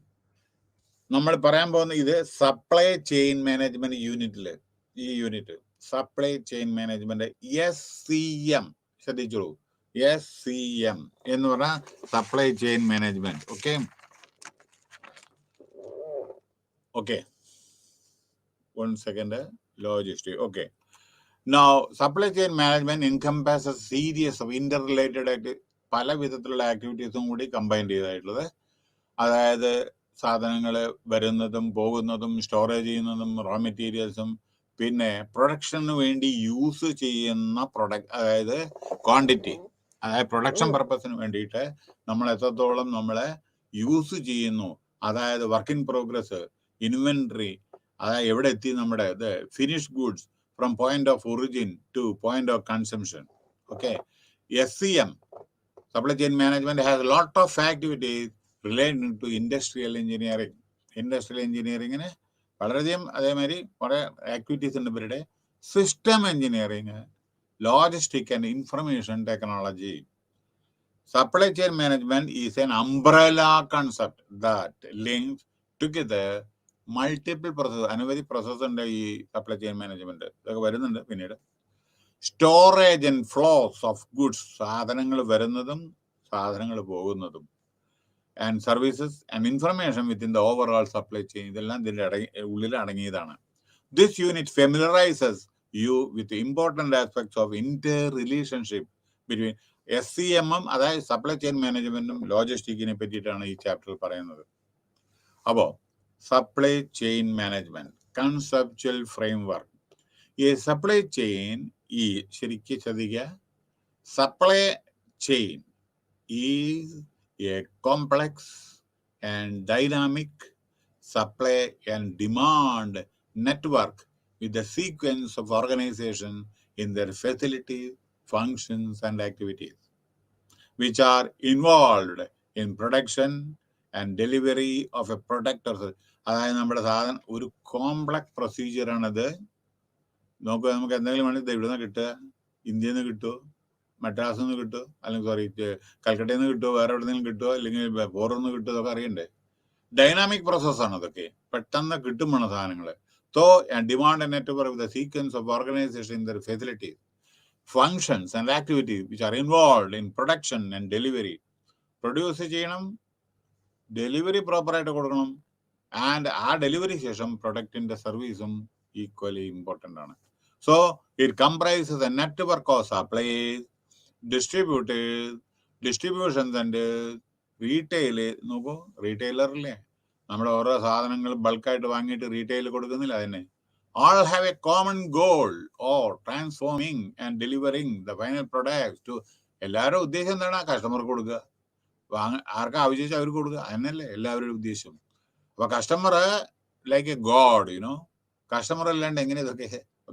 നമ്മൾ പറയാൻ പോകുന്ന ഇത് സപ്ലൈ ചെയിൻ മാനേജ്മെന്റ് യൂണിറ്റില്, ഈ unit supply chain management SCM, ശ്രദ്ധിച്ചോളൂ, SCM എന്ന് പറഞ്ഞാൽ supply chain management. Okay, 1 second, logistics. Okay. Now, supply chain management encompasses a series of interrelated പല വിധത്തിലുള്ള ആക്ടിവിറ്റീസും കൂടി കമ്പൈൻ ചെയ്തായിട്ടുള്ളത്. അതായത് സാധനങ്ങൾ വരുന്നതും പോകുന്നതും സ്റ്റോറേജ് ചെയ്യുന്നതും റോ മെറ്റീരിയൽസും പിന്നെ പ്രൊഡക്ഷന് വേണ്ടി യൂസ് ചെയ്യുന്ന പ്രൊഡക്റ്റ്, അതായത് ക്വാണ്ടിറ്റി, അതായത് പ്രൊഡക്ഷൻ പർപ്പസിന് വേണ്ടിയിട്ട് നമ്മൾ എത്രത്തോളം നമ്മളെ യൂസ് ചെയ്യുന്നു, അതായത് വർക്ക് ഇൻ പ്രോഗ്രസ്, ഇൻവെന്ററി, അതായത് എവിടെ എത്തി നമ്മുടെ finish goods from point of origin two point of consumption. Okay, SCM, supply chain management, has a lot of activities related to industrial engineering. Industrial എഞ്ചിനീയറിങ്ങിന് വളരെയധികം അതേമാതിരി കുറെ ആക്ടിവിറ്റീസ് ഉണ്ട് ഇവരുടെ. System engineering, logistic and information technology. Supply chain management is an umbrella concept that links together multiple process. അനവധി process ഉണ്ട് ഈ supply chain management, ഇതൊക്കെ വരുന്നുണ്ട് പിന്നീട്. Storage and flows of goods, സാധനങ്ങൾ വരുന്നതും സാധനങ്ങൾ പോകുന്നതും. And services and information within the overall supply chain, ഇതെല്ലാം ഇതിൻ്റെ ഉള്ളിൽ അടങ്ങിയതാണ്. This unit familiarises with important aspects of interrelationship between SCM, അതായത് സപ്ലൈ ചെയിൻ മാനേജ്മെന്റും ലോജിസ്റ്റിക്കിനെ പറ്റിയിട്ടാണ് ഈ ചാപ്റ്ററിൽ പറയുന്നത്. അപ്പോൾ supply chain management conceptual framework. ഈ സപ്ലൈ ചെയിൻ ശരിക്കും ശ്രദ്ധിക്കുക, supply chain is A complex and dynamic supply and demand network with the sequence of organization in their facilities, functions and activities, which are involved in production and delivery of a product or service. അതായത് നമ്മുടെ സാധനം ഒരു complex പ്രൊസീജിയറാണത്. നമുക്ക് എന്തെങ്കിലും വേണമെങ്കിൽ ഇവിടെ നിന്ന് കിട്ടുക, ഇന്ത്യയിൽ നിന്ന് കിട്ടുമോ, മദ്രാസിൽ നിന്ന് കിട്ടുമോ, അല്ലെങ്കിൽ കൽക്കട്ടയിൽ നിന്ന് കിട്ടുമോ, വേറെ എവിടെ നിന്നും കിട്ടുമോ, അല്ലെങ്കിൽ ഫോറിൽ നിന്ന് കിട്ടുമോ, അതൊക്കെ അറിയണ്ടേ. ഡൈനാമിക് പ്രോസസ്സാണ് അതൊക്കെ, പെട്ടെന്ന് കിട്ടുമ്പോൾ സാധനങ്ങൾ. So demand network with the sequence of organisation in their facilities, functions and activities which are involve in production and delivery. Produce ചെയ്യണം, ഡെലിവറി പ്രോപ്പറായിട്ട് കൊടുക്കണം, ആൻഡ് ആ ഡെലിവറി ശേഷം പ്രൊഡക്റ്റിന്റെ സർവീസും ഈക്വലി ഇമ്പോർട്ടൻ്റ് ആണ്. So it comprises a network of supplies, distributors, distribution centres, retail. നോക്കൂ, റീറ്റെയിലറില്ലേ, നമ്മുടെ ഓരോ സാധനങ്ങൾ ബൾക്കായിട്ട് വാങ്ങിയിട്ട് റീറ്റെയിൽ കൊടുക്കുന്നില്ല, അതിനെ all have a common goal or transforming and delivering the final products to. എല്ലാവരുടെ ഉദ്ദേശം എന്താണ്? കസ്റ്റമർക്ക് കൊടുക്കുക, ആർക്കാ ആവശ്യം അവർക്ക് കൊടുക്കുക, അതന്നെയല്ലേ എല്ലാവരുടെ ഉദ്ദേശം. അപ്പൊ customer like A God, customer അല്ലാണ്ട് എങ്ങനെ ഇതൊക്കെ?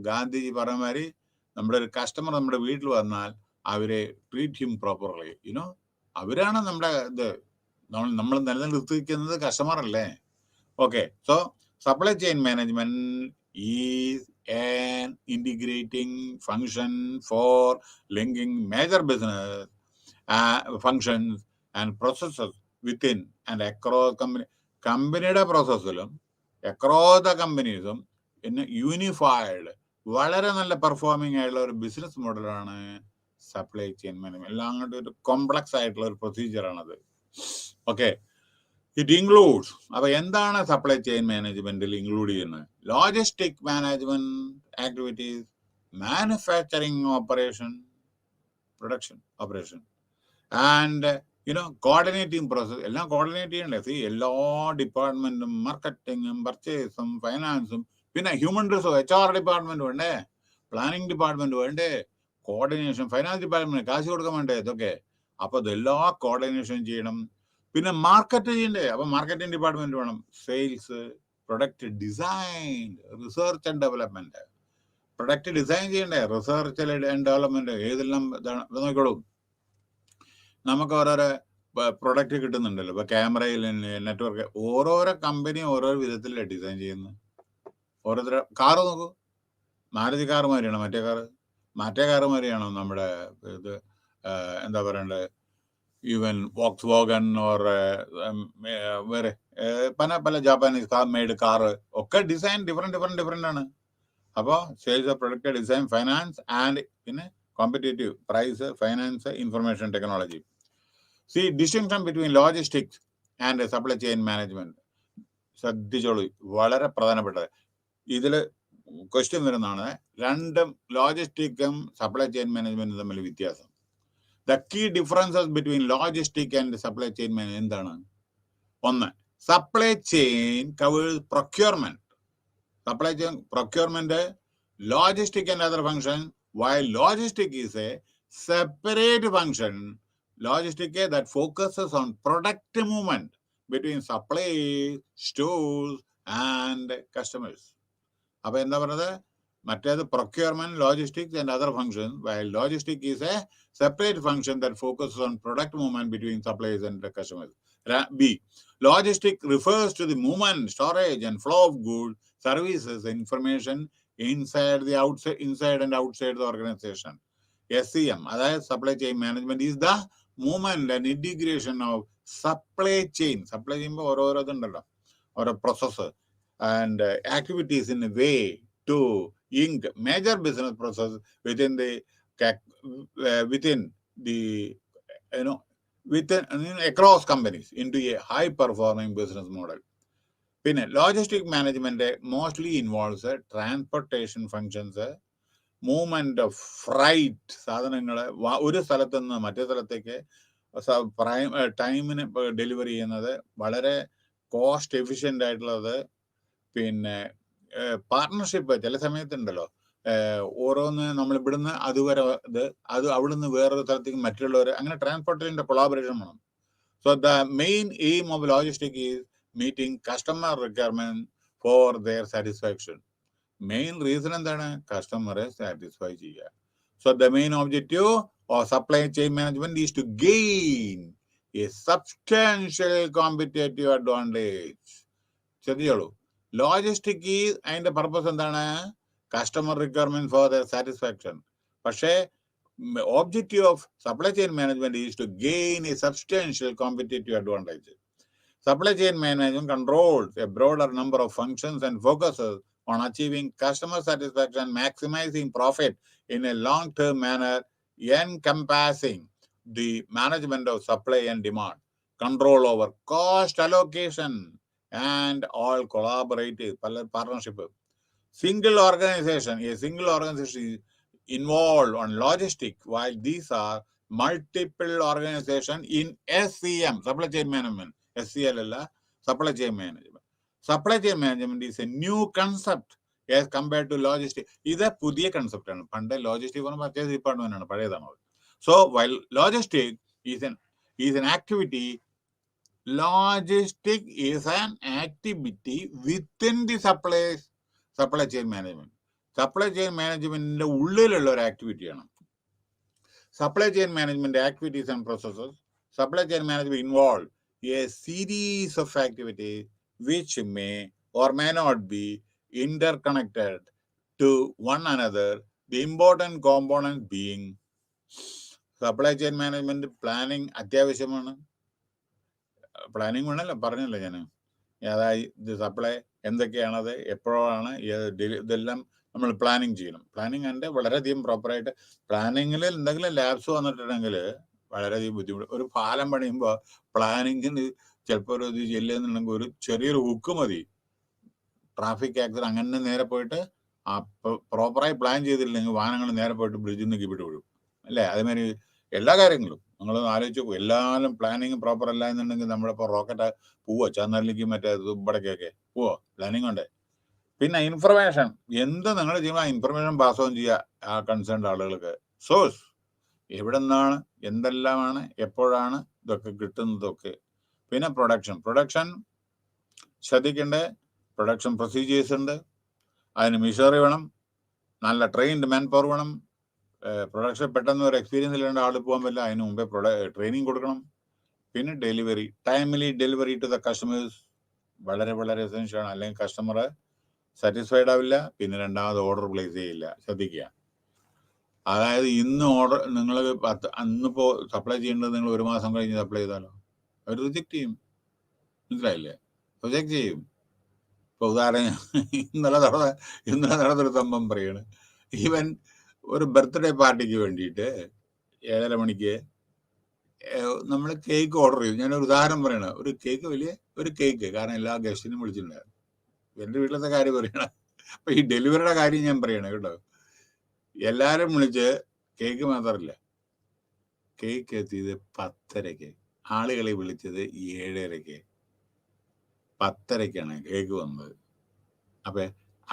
ഗാന്ധിജി പറഞ്ഞ മാതിരി നമ്മുടെ ഒരു കസ്റ്റമർ നമ്മുടെ വീട്ടിൽ വന്നാൽ അവരെ ട്രീറ്റ് ഹിം പ്രോപ്പർലി, അവരാണ് നമ്മുടെ ഇത്, നമ്മൾ നിലനിർത്തിക്കുന്നത് കസ്റ്റമർ അല്ലേ. Okay, so supply chain management is an integrating function for linking major business functions and processes within and across company. കമ്പനിയുടെ പ്രോസസ്സിലും across the കമ്പനീസും പിന്നെ യൂണിഫൈഡ് വളരെ നല്ല പെർഫോമിംഗ് ആയിട്ടുള്ള ഒരു ബിസിനസ് മോഡലാണ് സപ്ലൈ ചെയിൻ മാനേജ്മെന്റ്. എല്ലാം അങ്ങോട്ട് ഒരു കോംപ്ലക്സ് ആയിട്ടുള്ള ഒരു പ്രൊസീജിയറാണത്. Okay, it includes. അപ്പൊ എന്താണ് സപ്ലൈ ചെയിൻ മാനേജ്മെന്റിൽ ഇൻക്ലൂഡ് ചെയ്യുന്നത്? Logistic management activities, manufacturing operation, production operation, and coordinating process. എല്ലാം കോർഡിനേറ്റ് ചെയ്യണ്ടേ? എല്ലാ ഡിപ്പാർട്ട്മെന്റും, മാർക്കറ്റിങ്ങും, പർച്ചേസും, ഫൈനാൻസും, പിന്നെ ഹ്യൂമൻ റിസോഴ്സ് HR ഡിപ്പാർട്ട്മെന്റ് വേണ്ടേ, പ്ലാനിങ് ഡിപ്പാർട്ട്മെന്റ് വേണ്ടേ, കോർഡിനേഷൻ, ഫൈനാൻസ് ഡിപ്പാർട്ട്മെന്റ് കാശ് കൊടുക്കാൻ വേണ്ടേ ഇതൊക്കെ. അപ്പൊ ഇതെല്ലാ കോർഡിനേഷൻ ചെയ്യണം. പിന്നെ മാർക്കറ്റ് ചെയ്യണ്ടേ, അപ്പൊ മാർക്കറ്റിംഗ് ഡിപ്പാർട്ട്മെന്റ് വേണം. Sales, product design, research and development. Product design ചെയ്യണ്ടേ, റിസർച്ച് ആൻഡ് ഡെവലപ്മെന്റ്, ഏതെല്ലാം നോക്കിക്കോളൂ. നമുക്ക് ഓരോരോ പ്രൊഡക്റ്റ് കിട്ടുന്നുണ്ടല്ലോ, ഇപ്പൊ ക്യാമറയിൽ, നെറ്റ്വർക്ക്, ഓരോരോ കമ്പനി ഓരോ വിധത്തിലല്ലേ ഡിസൈൻ ചെയ്യുന്നത്. ഓരോരുത്തര കാറ് നോക്കൂ, മാരുതി കാറ് മാതിരിയാണോ മറ്റേ കാറ് മാതിരിയാണോ നമ്മുടെ ഇത് എന്താ പറയണ്ടത്, ഈവൻ വോക്സ് വാഗൺ ഓർ വേറെ പല ജാപ്പാനീസ് മെയ്ഡ് കാറ് ഒക്കെ ഡിസൈൻ ഡിഫറെന്റ് ആണ്. അപ്പോൾ sales of product, design, finance and പിന്നെ competitive price, finance, information technology. See distinction between logistics and supply chain management. ശ്രദ്ധിച്ചോളൂ, വളരെ പ്രധാനപ്പെട്ടത്. ഇതിൽ ക്വസ്റ്റ്യൻ വരുന്നതാണ്, രണ്ടും ലോജിസ്റ്റിക്കും സപ്ലൈ ചെയിൻ മാനേജ്മെന്റും തമ്മിൽ വ്യത്യാസം. The key differences between logistic and supply chain management എന്താണ്? ഒന്ന്, supply chain covers procurement. Supply chain procurement, logistic and other functions, while logistic is a separate function. Logistic that focuses on product movement between suppliers, stores and customers. അപ്പൊ എന്താ പറഞ്ഞത്? മറ്റേത് procurement, logistics and other functions, while logistic is a separate function that focuses on product movement between suppliers and the customers. B, logistic refers to the movement, storage and flow of goods, services, information inside and outside the organization. SCM, അതായത് supply chain management, is the movement and integration of supply chain. Supply chain ഓരോ ഇതുണ്ടല്ലോ, ഓരോ process and activities in a way to ink major business process within across companies into a high performing business model. പിന്നെ logistic management mostly involves transportation functions, movement of freight, സാധനങ്ങളെ ഒരു സ്ഥലത്ത് നിന്ന് മറ്റേ സ്ഥലത്തേക്ക് ടൈമിന് ഡെലിവറി ചെയ്യുന്നത്, വളരെ കോസ്റ്റ് എഫിഷ്യൻ്റ് ആയിട്ടുള്ളത്. പിന്നെ പാർട്ട്ണർഷിപ്പ് ചില സമയത്തുണ്ടല്ലോ, ഓരോന്ന് നമ്മൾ ഇവിടുന്ന് അതുവരെ അത് അവിടുന്ന് വേറൊരു സ്ഥലത്തേക്ക് മറ്റുള്ളവർ, അങ്ങനെ ട്രാൻസ്പോർട്ടേഷൻ്റെ കൊളാബറേഷൻ വേണം. So the main aim of logistic is meeting customer requirement for their satisfaction. Main reason എന്താണ്? കസ്റ്റമറെ സാറ്റിസ്ഫൈ ചെയ്യുക. So the main objective of supply chain management is to gain a substantial competitive advantage. ശ്രദ്ധിച്ചോളൂ, logistic is അതിന്റെ purpose എന്താണ്? Customer requirement for the satisfaction. പക്ഷേ objective of supply chain management is to gain a substantial competitive advantage. Supply chain management controls a broader number of functions and focuses on achieving customer satisfaction, maximizing profit in a long-term manner, encompassing the management of supply and demand, control over cost allocation, and all collaborative partnership. A single organization is involved on logistics, while these are multiple organizations in SCM, supply chain management. SCL അല്ല, supply chain management. Supply chain management is a new concept as compared to logistics. ഇത് പുതിയ concept ആണ്. പണ്ട് logistic പറഞ്ഞ purchase department ആണ്, പഴയതാണ്. So while logistics is an activity, logistic is an activity within the supply chain management. Supply chain മാനേജ്മെന്റിന്റെ ഉള്ളിലുള്ള ഒരു ആക്ടിവിറ്റിയാണ് supply chain management activities and processes. Supply chain management involve a series of activities which may or may not be interconnected to one another, the important component being supply chain management planning. അത്യാവശ്യമാണ്. Planning വേണമല്ലോ, പറഞ്ഞല്ലോ ഞാൻ. അതായത് supply എന്തൊക്കെയാണത്, എപ്പോഴാണ്, ഇതെല്ലാം നമ്മൾ planning ചെയ്യണം. Planning എൻ്റെ വളരെയധികം പ്രോപ്പറായിട്ട്. പ്ലാനിങ്ങിൽ എന്തെങ്കിലും ലാബ്സ് വന്നിട്ടുണ്ടെങ്കിൽ വളരെയധികം ബുദ്ധിമുട്ട്. ഒരു പാലം പണിയുമ്പോൾ പ്ലാനിങ്ങിന് ചിലപ്പോൾ ഒരു ഇത് ചെല്ലുന്നുണ്ടെങ്കിൽ ഒരു ചെറിയൊരു ഹുക്ക് മതി. ട്രാഫിക് ആക്സിഡന്റ് അങ്ങനെ നേരെ പോയിട്ട് പ്രോപ്പറായി പ്ലാൻ ചെയ്തില്ലെങ്കിൽ വാഹനങ്ങൾ നേരെ പോയിട്ട് ബ്രിഡ്ജിൽ നിന്ന് കിപ്പിട്ട് വിടും, അല്ലേ? അതേമാതിരി എല്ലാ കാര്യങ്ങളും നിങ്ങൾ ആലോചിച്ച് നോക്കും. എല്ലാവരും പ്ലാനിങ് പ്രോപ്പർ അല്ല എന്നുണ്ടെങ്കിൽ നമ്മളിപ്പോൾ റോക്കറ്റ് പോവോ, ചന്ദ്രനിലേക്ക് മറ്റേ ഇവിടേക്കൊക്കെ പോവോ? പ്ലാനിങ് ഉണ്ട്. പിന്നെ ഇൻഫർമേഷൻ, എന്ത് നിങ്ങൾ ചെയ്യുമ്പോൾ ഇൻഫർമേഷൻ പാസ് ഓൺ ചെയ്യുക ആ കൺസേൺഡ് ആളുകൾക്ക്. സോഴ്സ്, എവിടെ നിന്നാണ്, എന്തെല്ലാമാണ്, എപ്പോഴാണ് ഇതൊക്കെ കിട്ടുന്നതൊക്കെ. പിന്നെ പ്രൊഡക്ഷൻ ശ്രദ്ധിക്കേണ്ട. പ്രൊഡക്ഷൻ പ്രൊസീജിയേഴ്സ് ഉണ്ട്, അതിന് മിഷറി വേണം, നല്ല ട്രെയിൻഡ് മാൻ പവർ വേണം. പ്രൊഡക്ഷൻ പെട്ടെന്ന് ഒരു എക്സ്പീരിയൻസ് ഇല്ലാണ്ട് ആൾ പോകാൻ പറ്റില്ല, അതിന് മുമ്പേ ട്രെയിനിങ് കൊടുക്കണം. പിന്നെ delivery, timely delivery to the customers വളരെ വളരെ എസെൻഷ്യൽ ആണ്. അല്ലെങ്കിൽ കസ്റ്റമർ സാറ്റിസ്ഫൈഡ് ആവില്ല, പിന്നെ രണ്ടാമത് ഓർഡർ പ്ലേസ് ചെയ്യില്ല. ശ്രദ്ധിക്കുക. അതായത് ഇന്ന് ഓർഡർ നിങ്ങൾ അന്നിപ്പോൾ സപ്ലൈ ചെയ്യേണ്ടത് നിങ്ങൾ ഒരു മാസം കഴിഞ്ഞ് സപ്ലൈ ചെയ്താലോ അവർ റിജക്റ്റ് ചെയ്യും. മനസ്സിലായില്ലേ? റിജക്റ്റ് ചെയ്യും. ഇപ്പോൾ ഉദാഹരണം ഇന്നലെ നടന്നൊരു സംഭവം പറയാണ്. ഈവൻ ഒരു ബർത്ത്ഡേ പാർട്ടിക്ക് വേണ്ടിയിട്ട് 7:30 മണിക്ക് നമ്മൾ കേക്ക് ഓർഡർ ചെയ്തു. ഞാനൊരു ഉദാഹരണം പറയണ, ഒരു കേക്ക്, വലിയ ഒരു കേക്ക്, കാരണം എല്ലാ ഗസ്റ്റിനും വിളിച്ചിട്ടുണ്ടായിരുന്നു. എൻ്റെ വീട്ടിലത്തെ കാര്യം പറയണം. അപ്പൊ ഈ ഡെലിവറിയുടെ കാര്യം ഞാൻ പറയണേ കേട്ടോ. എല്ലാരും വിളിച്ച് കേക്ക് മാത്രമല്ല, കേക്ക് എത്തിയത് 10:30, ആളുകളെ വിളിച്ചത് 7:30, 10:30 കേക്ക് വന്നത്. അപ്പൊ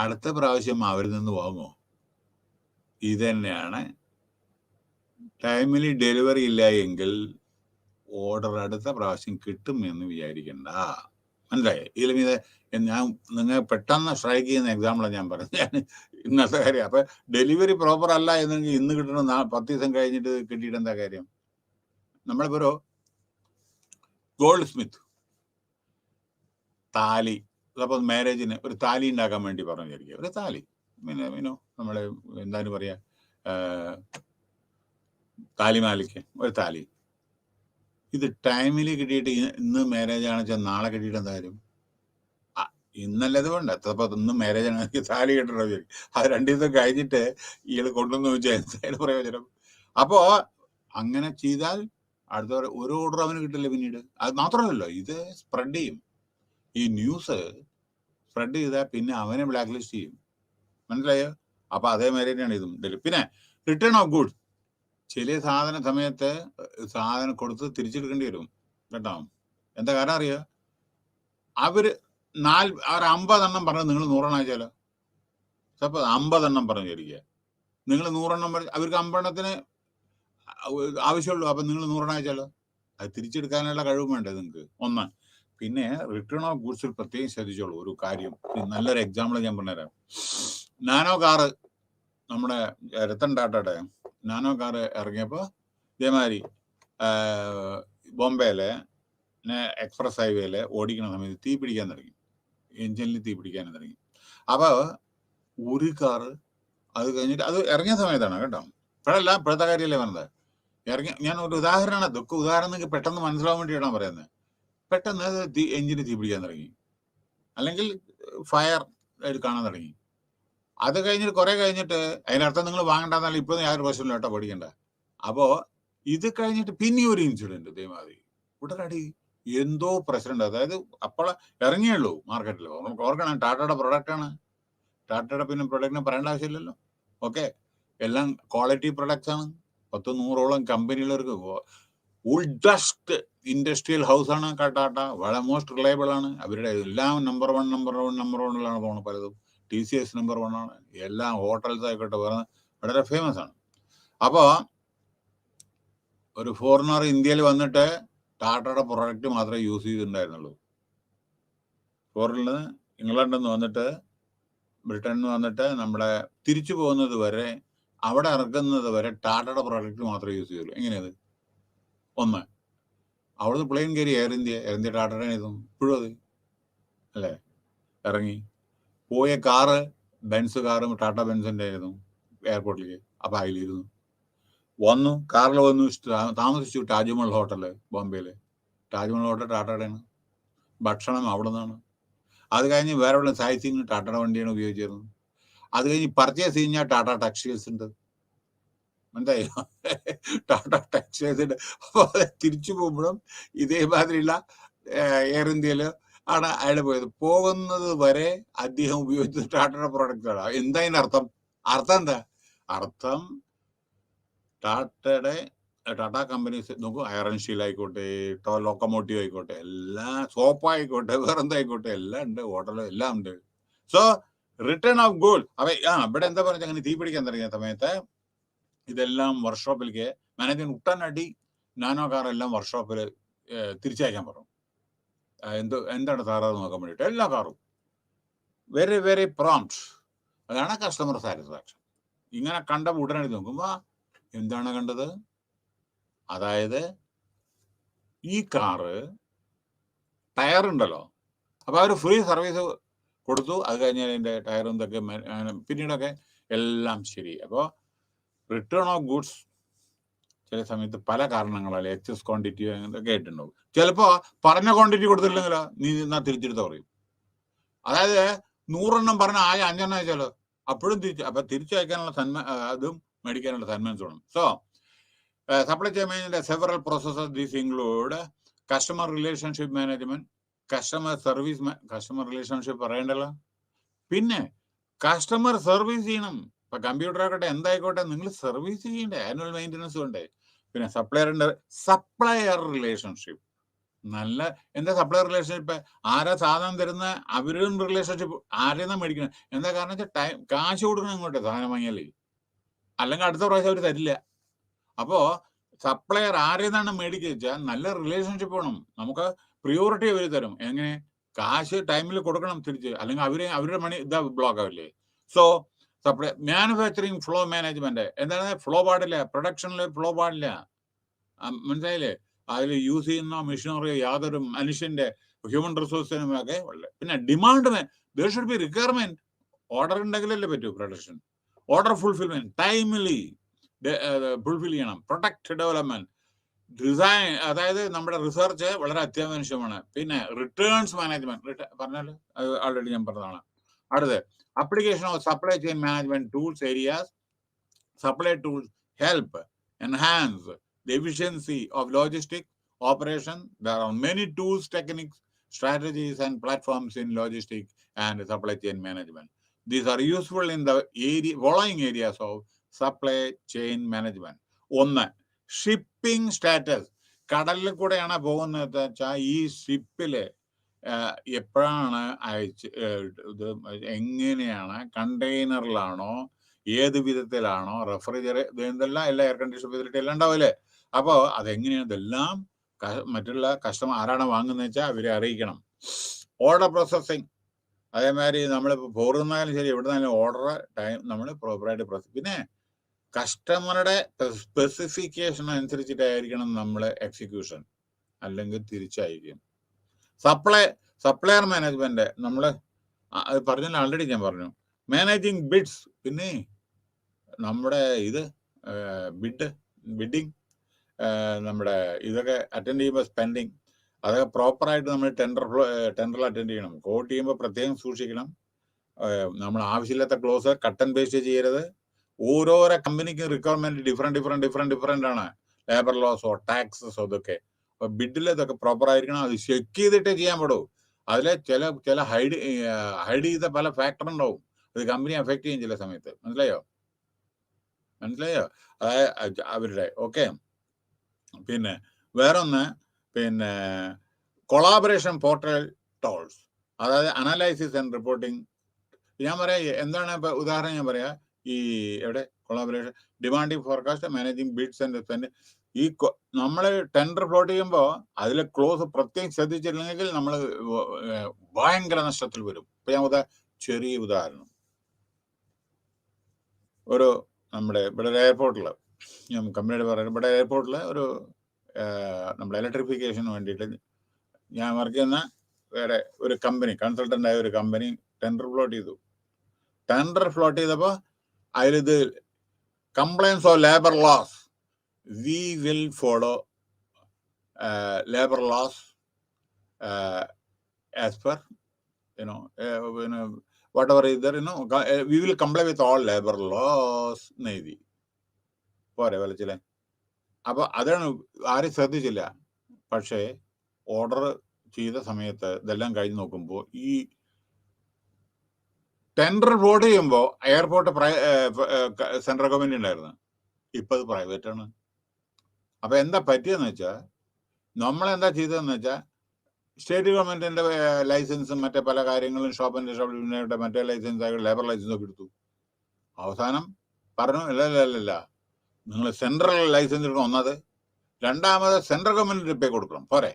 അടുത്ത പ്രാവശ്യം അവരിൽ നിന്ന് വാങ്ങുമോ? ഇതന്നെയാണ്. ടൈമിൽ ഡെലിവറി ഇല്ല എങ്കിൽ ഓർഡർ അടുത്ത പ്രാവശ്യം കിട്ടും എന്ന് വിചാരിക്കണ്ട. മനസ്സിലായേ? ഇതിൽ ഞാൻ നിങ്ങൾ പെട്ടെന്ന് സ്ട്രൈക്ക് ചെയ്യുന്ന എക്സാമ്പിളാണ് ഞാൻ പറഞ്ഞത്. ഞാൻ ഇന്നത്തെ കാര്യം. അപ്പൊ ഡെലിവറി പ്രോപ്പർ അല്ല എന്നെങ്കിൽ ഇന്ന് കിട്ടണം, 10 ദിവസം കഴിഞ്ഞിട്ട് കിട്ടിയിട്ട് എന്താ കാര്യം? നമ്മളിപ്പോ ഒരു ഗോൾഡ് സ്മിത്ത് താലി, അപ്പോൾ മാരേജിന് ഒരു താലി ഉണ്ടാക്കാൻ വേണ്ടി പറഞ്ഞു വിചാരിക്കുക. ഒരു താലി പിന്നെ നമ്മള് എന്തായാലും പറയാ, താലിമാലയ്ക്ക് ഒരു താലി. ഇത് ടൈമിൽ കിട്ടിയിട്ട് ഇന്ന് മാരേജ് ആണെന്ന് വെച്ചാൽ നാളെ കിട്ടിയിട്ട് എന്താ കാര്യം? ഇന്നല്ലത് വേണ്ട, അപ്പൊ ഇന്ന് മാരേജ് ആണ്, താലി കിട്ടണോ വിചാരിക്കും. അത് 2 ദിവസം കഴിഞ്ഞിട്ട് ഇയാൾ കൊണ്ടുവന്ന് വെച്ചാൽ എന്തായാലും പ്രയോജനം. അപ്പോ അങ്ങനെ ചെയ്താൽ അടുത്ത ഒരു ഓർഡർ അവന് കിട്ടില്ല പിന്നീട്. അത് മാത്രമല്ലല്ലോ, ഇത് സ്പ്രെഡ് ചെയ്യും. ഈ ന്യൂസ് സ്പ്രെഡ് ചെയ്താൽ പിന്നെ അവനെ ബ്ലാക്ക് ലിസ്റ്റ് ചെയ്യും. മനസ്സിലായോ? അപ്പൊ അതേമാതിരി തന്നെയാണ് ഇതും. പിന്നെ റിട്ടേൺ ഓഫ് ഗുഡ്സ്, ചില സമയത്ത് സാധനം കൊടുത്ത് തിരിച്ചെടുക്കേണ്ടി വരും കേട്ടോ. എന്താ കാരണം അറിയുക, അവര് 50 എണ്ണം പറഞ്ഞ് നിങ്ങൾ 100 അയച്ചാലോ? സപ്പോസ് 50 എണ്ണം പറഞ്ഞിരിക്കുക, നിങ്ങൾ 100 എണ്ണം പറഞ്ഞ് അവർക്ക് 50 എണ്ണത്തിന് ആവശ്യമുള്ളൂ. അപ്പൊ നിങ്ങൾ 100 അയച്ചാലോ? അത് തിരിച്ചെടുക്കാനുള്ള കഴിവും വേണ്ടേ നിങ്ങൾക്ക്? ഒന്ന്. പിന്നെ റിട്ടേൺ ഓഫ് ഗുഡ്സിൽ പ്രത്യേകം ശ്രദ്ധിച്ചോളൂ ഒരു കാര്യം. നല്ലൊരു എക്സാമ്പിൾ ഞാൻ പറഞ്ഞുതരാം. നാനോ കാറ്, നമ്മുടെ രത്തൻ ടാറ്റയുടെ നാനോ കാറ് ഇറങ്ങിയപ്പോൾ ഇതേമാതിരി ബോംബെയിലെ എക്സ്പ്രസ് ഹൈവേയിൽ ഓടിക്കുന്ന സമയത്ത് തീ പിടിക്കാൻ തുടങ്ങി, എഞ്ചിനിൽ തീ പിടിക്കാൻ തുടങ്ങി. അപ്പോൾ ഒരു കാറ് അത് കഴിഞ്ഞിട്ട്, അത് ഇറങ്ങിയ സമയത്താണ് കേട്ടോ, ഇപ്പോഴത്തെ കാര്യമല്ലേ പറഞ്ഞത്. ഞാൻ ഒരു ഉദാഹരണമാണ്, ഇതൊക്കെ ഉദാഹരണം നിങ്ങൾക്ക് പെട്ടെന്ന് മനസ്സിലാവാൻ വേണ്ടിയിട്ടാണ് പറയുന്നത്. പെട്ടെന്ന് എഞ്ചിന് തീ പിടിക്കാൻ തുടങ്ങി, അല്ലെങ്കിൽ ഫയർ ആയിട്ട് കാണാൻ തുടങ്ങി. അത് കഴിഞ്ഞിട്ട് കുറെ കഴിഞ്ഞിട്ട്, അതിനർത്ഥം നിങ്ങൾ വാങ്ങണ്ടെന്നാൽ ഇപ്പോഴും യാതൊരു പ്രശ്നമില്ല കേട്ടോ, പഠിക്കണ്ട. അപ്പോ ഇത് കഴിഞ്ഞിട്ട് പിന്നെ ഒരു ഇൻസിഡന്റ് ഇതേമാതിരി ഉടനടി എന്തോ പ്രശ്നമുണ്ട്. അതായത് അപ്പോൾ ഇറങ്ങിയുള്ളൂ മാർക്കറ്റിൽ. ഓർക്കണം, ടാറ്റയുടെ പ്രൊഡക്റ്റാണ്. ടാറ്റയുടെ പിന്നെ പ്രൊഡക്റ്റിനെ പറയേണ്ട ആവശ്യമില്ലല്ലോ. ഓക്കെ, എല്ലാം ക്വാളിറ്റി പ്രൊഡക്ട്സ് ആണ്. 100-100ഓളം കമ്പനികൾക്ക് ഓൾഡസ്റ്റ് ഇൻഡസ്ട്രിയൽ ഹൗസ് ആണ് ടാറ്റ. വളരെ മോസ്റ്റ് റിലയബിൾ ആണ്. അവരുടെ എല്ലാം നമ്പർ വണ്ണിലാണ് പോകുന്നത്. പലതും TCS നമ്പർ 1 ആണ്. എല്ലാം ഹോട്ടൽസ് ആയിക്കോട്ടെ വളരെ ഫേമസ് ആണ്. അപ്പോൾ ഒരു ഫോറിനർ ഇന്ത്യയിൽ വന്നിട്ട് ടാറ്റയുടെ പ്രൊഡക്റ്റ് മാത്രമേ യൂസ് ചെയ്തിട്ടുണ്ടായിരുന്നുള്ളൂ. ഫോറിനിൽ നിന്ന്, ഇംഗ്ലണ്ടിൽ നിന്ന് വന്നിട്ട്, ബ്രിട്ടനിൽ നിന്ന് വന്നിട്ട് നമ്മുടെ തിരിച്ചു പോകുന്നത് വരെ, അവിടെ ഇറക്കുന്നത് വരെ ടാറ്റയുടെ പ്രൊഡക്റ്റ് മാത്രമേ യൂസ് ചെയ്യുള്ളൂ. എങ്ങനെയത്? ഒന്ന്, അവിടുന്ന് പ്ലെയിൻ കയറി എയർ ഇന്ത്യ ടാറ്റയുടെ ഇതും ഇപ്പോഴും അത് അല്ലേ ഇറങ്ങി. പോയ കാറ് ബെൻസ് കാറും ടാറ്റ ബെൻസിൻ്റെ ആയിരുന്നു എയർപോർട്ടിലേക്ക്. അപ്പം അതിലിരുന്നു വന്നു, കാറിൽ വന്നു, താമസിച്ചു താജ്മഹൽ ഹോട്ടല് ബോംബെയിൽ. താജ്മഹൽ ഹോട്ടൽ ടാറ്റയുടെയാണ്. ഭക്ഷണം അവിടെ നിന്നാണ്. അത് കഴിഞ്ഞ് വേറെ ഉള്ള സൈറ്റിങ് ടാറ്റയുടെ വണ്ടിയാണ് ഉപയോഗിച്ചിരുന്നത്. അത് കഴിഞ്ഞ് പർച്ചേസ് കഴിഞ്ഞാൽ ടാറ്റ ടെക്സ്റ്റൈൽസ് ഉണ്ട്, മനസ്സിലായോ? ടാറ്റ ടെക്സ്റ്റൈൽസ് ഉണ്ട്. അപ്പോൾ തിരിച്ചു പോകുമ്പോഴും ഇതേമാതിരിയുള്ള എയർ ഇന്ത്യയിൽ ആണ് അയാൾ പോയത്. പോകുന്നത് വരെ അദ്ദേഹം ഉപയോഗിച്ചത് ടാറ്റയുടെ പ്രോഡക്റ്റ് ആണ്. എന്താ അതിൻ്റെ അർത്ഥം? എന്താ അർത്ഥം? ടാറ്റ കമ്പനീസ് നോക്കൂ, അയറൺ സ്റ്റീൽ ആയിക്കോട്ടെ, ലോക്കോമോട്ടീവ് ആയിക്കോട്ടെ, എല്ലാം സോപ്പായിക്കോട്ടെ, വേറെന്തായിക്കോട്ടെ, എല്ലാം ഉണ്ട്. ഹോട്ടൽ എല്ലാം ഉണ്ട്. So return of good. അപ്പൊ ഇവിടെ എന്താ പറഞ്ഞാൽ, അങ്ങനെ തീ പിടിക്കാൻ തുടങ്ങിയ സമയത്ത് ഇതെല്ലാം വർക്ക്ഷോപ്പിലേക്ക് മാനേജ്മെന്റ് ഉടനടി നാനോ കാറെല്ലാം വർക്ക്ഷോപ്പിൽ തിരിച്ചയക്കാൻ പറഞ്ഞു. എന്താണ് സാറെന്ന് നോക്കാൻ വേണ്ടിയിട്ട് എല്ലാ കാറും വെരി വെരി പ്രോംപ്റ്റ്. അതാണ് കസ്റ്റമർ സാറ്റിസ്ഫാക്ഷൻ. ഇങ്ങനെ കണ്ട ഉടനടി നോക്കുമ്പോൾ എന്താണ് കണ്ടത്? അതായത് ഈ കാറ് ടയർ ഉണ്ടല്ലോ, അപ്പോൾ അവർ ഫ്രീ സർവീസ് കൊടുത്തു. അത് കഴിഞ്ഞാൽ അതിൻ്റെ ടയറും ഇതൊക്കെ പിന്നീടൊക്കെ എല്ലാം ശരി. അപ്പോൾ റിട്ടേൺ ഓഫ് ഗുഡ്സ് ചില സമയത്ത് പല കാരണങ്ങളാൽ എക്സസ് ക്വാണ്ടിറ്റി അങ്ങനത്തെ കേട്ടിട്ടുണ്ടാവും. ചിലപ്പോൾ പറഞ്ഞ ക്വാണ്ടിറ്റി കൊടുത്തില്ലെങ്കിലോ നീ എന്നാ തിരിച്ചെടുത്ത് പറയും. അതായത് 100 എണ്ണം പറഞ്ഞ 5 എണ്ണം അയച്ചാലോ അപ്പോഴും തിരിച്ചു അയക്കാനുള്ള അതും മേടിക്കാനുള്ള സന്മനസ് വേണം. So supply chain management several processes. These include customer relationship management, customer relationship പറയണ്ടല്ലോ, പിന്നെ കസ്റ്റമർ സർവീസ് ചെയ്യണം. ഇപ്പൊ കമ്പ്യൂട്ടർ ആയിക്കോട്ടെ എന്തായിക്കോട്ടെ നിങ്ങൾ സർവീസ് ചെയ്യണ്ടേ, ആനുവൽ മെയിൻ്റനൻസ് വേണ്ടേ. പിന്നെ സപ്ലയർ റിലേഷൻഷിപ്പ്. നല്ല എന്താ സപ്ലയർ റിലേഷൻഷിപ്പ്? ആരാ സാധനം തരുന്ന അവരും റിലേഷൻഷിപ്പ് ആരെന്നാ മേടിക്കണം. എന്താ കാരണം വെച്ചാൽ കാശ് കൊടുക്കണം ഇങ്ങോട്ടെ സാധനം വാങ്ങിയാലേ, അല്ലെങ്കിൽ അടുത്ത പ്രാവശ്യം അവർ തരില്ല. അപ്പോ സപ്ലയർ ആരെന്നാണ് മേടിക്കുക വെച്ചാൽ നല്ല റിലേഷൻഷിപ്പ് വേണം. നമുക്ക് പ്രിയോറിറ്റി അവർ തരും. എങ്ങനെ? കാശ് ടൈമിൽ കൊടുക്കണം തിരിച്ച്, അല്ലെങ്കിൽ അവരുടെ മണി ബ്ലോക്ക് ആവില്ലേ. So supply manufacturing flow management. എന്താണ്? ഫ്ലോ പാടില്ല, പ്രൊഡക്ഷനിൽ ഫ്ലോ പാടില്ല, മനസ്സിലായില്ലേ? അതിൽ യൂസ് ചെയ്യുന്ന മെഷീനറി യാതൊരു മനുഷ്യന്റെ ഹ്യൂമൻ റിസോഴ്സിനും ഒക്കെ ഉള്ളത്. പിന്നെ demand, there should be requirement. Order ഉണ്ടെങ്കിലല്ലേ പറ്റൂ production. Order fulfilment timely fulfil ചെയ്യണം. പ്രൊഡക്റ്റ് ഡെവലപ്മെന്റ്, ഡിസൈൻ, അതായത് നമ്മുടെ റിസർച്ച് വളരെ അത്യാവശ്യമാണ്. പിന്നെ റിട്ടേൺസ് മാനേജ്മെന്റ് പറഞ്ഞാൽ ആൾറെഡി ഞാൻ പറഞ്ഞതാണ്. അടുത്ത് application of supply chain management tools areas. Supply tools help enhance the efficiency of logistic operation. There are many tools, techniques, strategies and platforms in logistics and supply chain management. These are useful in the following areas of supply chain management. ഒന്ന്, shipping status. കടലിൽ കൂടെയാണ് പോകുന്നത് വെച്ചാൽ ഈ ഷിപ്പില് എപ്പോഴാണ് ഇത് എങ്ങനെയാണ്, കണ്ടെയ്നറിലാണോ, ഏത് വിധത്തിലാണോ, ഇതെല്ലാം എല്ലാ എയർ കണ്ടീഷൻ ഫെസിലിറ്റി എല്ലാം ഉണ്ടാവില്ലേ. അപ്പോൾ അതെങ്ങനെയാണ്, ഇതെല്ലാം മറ്റുള്ള കസ്റ്റമർ ആരാണ് വാങ്ങുന്നത് വെച്ചാൽ അവരെ അറിയിക്കണം. ഓർഡർ പ്രോസസ്സിങ്, അതേമാതിരി നമ്മളിപ്പോൾ പോറുന്നാലും ശരി എവിടെ നിന്നാലും ഓർഡർ ടൈം നമ്മൾ പ്രോപ്പറായിട്ട് പിന്നെ കസ്റ്റമറുടെ സ്പെസിഫിക്കേഷൻ അനുസരിച്ചിട്ടായിരിക്കണം നമ്മൾ എക്സിക്യൂഷൻ, അല്ലെങ്കിൽ തിരിച്ചായിരിക്കും. സപ്ലയർ മാനേജ്മെന്റ് നമ്മൾ പറഞ്ഞാൽ ആൾറെഡി ഞാൻ പറഞ്ഞു. മാനേജിങ് ബിഡ്സ്, പിന്നെ നമ്മുടെ ബിഡിങ് നമ്മുടെ ഇതൊക്കെ അറ്റൻഡ് ചെയ്യുമ്പോൾ സ്പെൻഡിങ്, അതൊക്കെ പ്രോപ്പറായിട്ട് നമ്മൾ ടെൻഡറിൽ അറ്റൻഡ് ചെയ്യണം. കോട്ട് ചെയ്യുമ്പോൾ പ്രത്യേകം സൂക്ഷിക്കണം. നമ്മൾ ആവശ്യമില്ലാത്ത ക്ലോസ് കട്ട് ആൻഡ് പേസ്റ്റ് ചെയ്യരുത്. ഓരോരോ കമ്പനിക്കും റിക്വയർമെന്റ് ഡിഫറെന്റ് ആണ്. ലേബർ ലോസോ ടാക്സസോ ഇതൊക്കെ. അപ്പൊ ബിഡിൽ ഇതൊക്കെ പ്രോപ്പർ ആയിരിക്കണം. അത് ചെക്ക് ചെയ്തിട്ടേ ചെയ്യാൻ പാടും. അതിലെ ചില ഹൈഡ് ചെയ്ത പല ഫാക്ടർ ഉണ്ടാവും. അത് കമ്പനി അഫക്ട് ചെയ്യും ചില സമയത്ത്. മനസ്സിലായോ? അതായത് അവരുടെ ഓക്കെ. പിന്നെ വേറൊന്ന്, പിന്നെ കൊളാബറേഷൻ പോർട്ടൽ ടോൾസ്, അതായത് അനലൈസിസ് ആൻഡ് റിപ്പോർട്ടിംഗ്. ഞാൻ പറയാം എന്താണ്. ഇപ്പൊ ഉദാഹരണം ഞാൻ പറയാം. ഈ എവിടെ collaboration, demanding forecast, managing bids and spend. ഈ നമ്മൾ ടെൻഡർ ഫ്ലോട്ട് ചെയ്യുമ്പോൾ അതിലെ ക്ലോസ് പ്രത്യേകം ശ്രദ്ധിച്ചില്ലെങ്കിൽ നമ്മൾ ഭയങ്കര നഷ്ടത്തിൽ വരും. ഇപ്പൊ ഞാൻ ചെറിയ ഉദാഹരണം, ഒരു നമ്മുടെ ഇവിടെ എയർപോർട്ടിൽ, ഞാൻ കമ്പനിയുടെ പറയുന്നത്, ഇവിടെ എയർപോർട്ടിൽ ഒരു നമ്മുടെ ഇലക്ട്രിഫിക്കേഷന് വേണ്ടിയിട്ട് ഞാൻ വർക്ക് ചെയ്യുന്ന വേറെ ഒരു കമ്പനി, കൺസൾട്ടൻ്റ് ആയ ഒരു കമ്പനി ടെൻഡർ ഫ്ലോട്ട് ചെയ്തു. ടെൻഡർ ഫ്ലോട്ട് ചെയ്തപ്പോൾ അതിലിത് compliance of labour laws, we will follow labour laws as per whatever is there, we will comply with all labor laws എന്നെഴുതി. പോരെ വലിച്ചില്ലേ? അപ്പൊ അതാണ് ആരും ശ്രദ്ധിച്ചില്ല. പക്ഷേ ഓർഡർ ചെയ്ത സമയത്ത് ഇതെല്ലാം കഴിഞ്ഞ് നോക്കുമ്പോൾ ഈ ടെൻഡർ ഫ്ലോട്ട് ചെയ്യുമ്പോൾ എയർപോർട്ട് സെൻട്രൽ ഗവൺമെന്റ് ഉണ്ടായിരുന്നു, ഇപ്പൊ അത് പ്രൈവറ്റ് ആണ്. അപ്പൊ എന്താ പറ്റിയെന്ന് വെച്ചാൽ, നമ്മളെന്താ ചെയ്തതെന്ന് വെച്ചാൽ, സ്റ്റേറ്റ് ഗവൺമെന്റിന്റെ ലൈസൻസും മറ്റേ പല കാര്യങ്ങളും, ഷോപ്പ് ആൻഡ് ഷോപ്പിന്റെ മറ്റേ ലൈസൻസ് ആയിട്ട് ലേബർ ലൈസൻസ് ഒക്കെ എടുത്തു. അവസാനം പറഞ്ഞു ഇല്ല, നിങ്ങൾ സെൻട്രൽ ലൈസൻസ് എടുക്കണം. ഒന്നത്, രണ്ടാമത് സെൻട്രൽ ഗവൺമെന്റ് പേ കൊടുക്കണം, പോരെ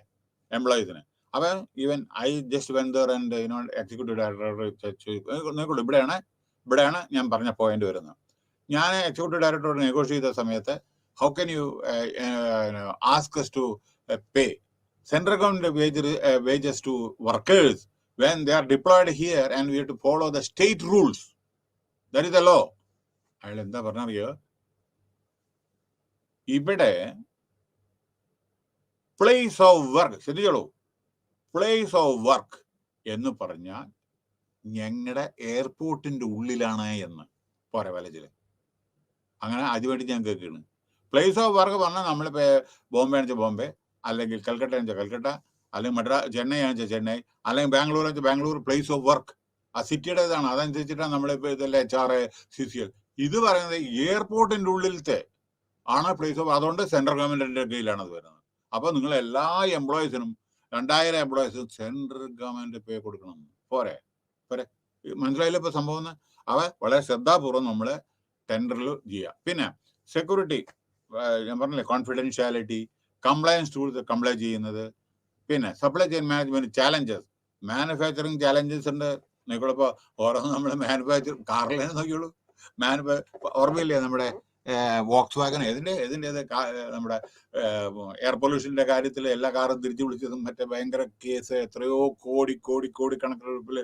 എംപ്ലോയീസിന്. അപ്പൊ even I just went there and executive director, ഇവിടെയാണ് ഞാൻ പറഞ്ഞ പോയിന്റ് വരുന്നത്. ഞാൻ എക്സിക്യൂട്ടീവ് ഡയറക്ടറോട് നെഗോഷിയേറ്റ് ചെയ്ത സമയത്ത്, how can you ask us to pay central government wages to workers when they are deployed here and we have to follow the state rules? That is the law. അയാൾ എന്താ പറഞ്ഞറിയോ? ഇവിടെ place of work, ശ്രദ്ധിച്ചോളൂ, place of work എന്ന് പറഞ്ഞാൽ ഞങ്ങളുടെ എയർപോർട്ടിന്റെ ഉള്ളിലാണ് എന്ന്. പോരെ വലച്ചില് അങ്ങനെ അതുവേണ്ടി ഞാൻ കേൾക്കുകയാണ്. പ്ലേസ് ഓഫ് വർക്ക് പറഞ്ഞാൽ നമ്മളിപ്പോ ബോംബെ ആണെന്ന് വെച്ചാൽ ബോംബെ, അല്ലെങ്കിൽ കൽക്കട്ട ആണെന്ന് വെച്ചാൽ കൽക്കട്ട, അല്ലെങ്കിൽ ചെന്നൈ ആണെന്ന് വെച്ചാൽ ചെന്നൈ, അല്ലെങ്കിൽ ബാംഗ്ലൂർ ആണെന്ന് വെച്ചാൽ ബാംഗ്ലൂർ. പ്ലേസ് ഓഫ് വർക്ക് ആ സിറ്റിയുടേതാണ്. അതനുസരിച്ചിട്ടാണ് നമ്മളിപ്പോ ഇതെല്ലാം HR, CCL. ഇത് പറയുന്നത് എയർപോർട്ടിന്റെ ഉള്ളിലത്തെ ആണ് പ്ലേസ് ഓഫ്. അതുകൊണ്ട് സെൻട്രൽ ഗവൺമെന്റിന്റെ കീഴിലാണ് അത് വരുന്നത്. അപ്പൊ നിങ്ങൾ എല്ലാ എംപ്ലോയീസിനും 2000 എംപ്ലോയീസിനും സെൻട്രൽ ഗവൺമെന്റ് പേ കൊടുക്കണം. പോരെ മനസ്സിലായില്ല ഇപ്പൊ സംഭവം? അവ വളരെ ശ്രദ്ധാപൂർവ്വം നമ്മള് ടെൻഡറിൽ ചെയ്യുക. പിന്നെ സെക്യൂരിറ്റി, ഞാൻ പറഞ്ഞില്ലേ, കോൺഫിഡൻഷ്യാലിറ്റി, കംപ്ലയൻസ് ടൂൾസ് കംപ്ലൈ ചെയ്യുന്നത്. പിന്നെ supply chain management challenges, manufacturing challenges ഉണ്ട്. നിങ്ങളിപ്പോ ഓരോന്ന് നമ്മൾ കാറിലേന്ന് നോക്കിയോളൂ. ഓർമ്മയില്ലേ നമ്മുടെ വോക്സ് വാഗൺ, ഏതിൻ്റെ നമ്മുടെ എയർ പൊല്യൂഷന്റെ കാര്യത്തിൽ എല്ലാ കാറും തിരിച്ചു വിളിച്ചതും മറ്റേ ഭയങ്കര കേസ്, എത്രയോ കോടി കണക്കിൽ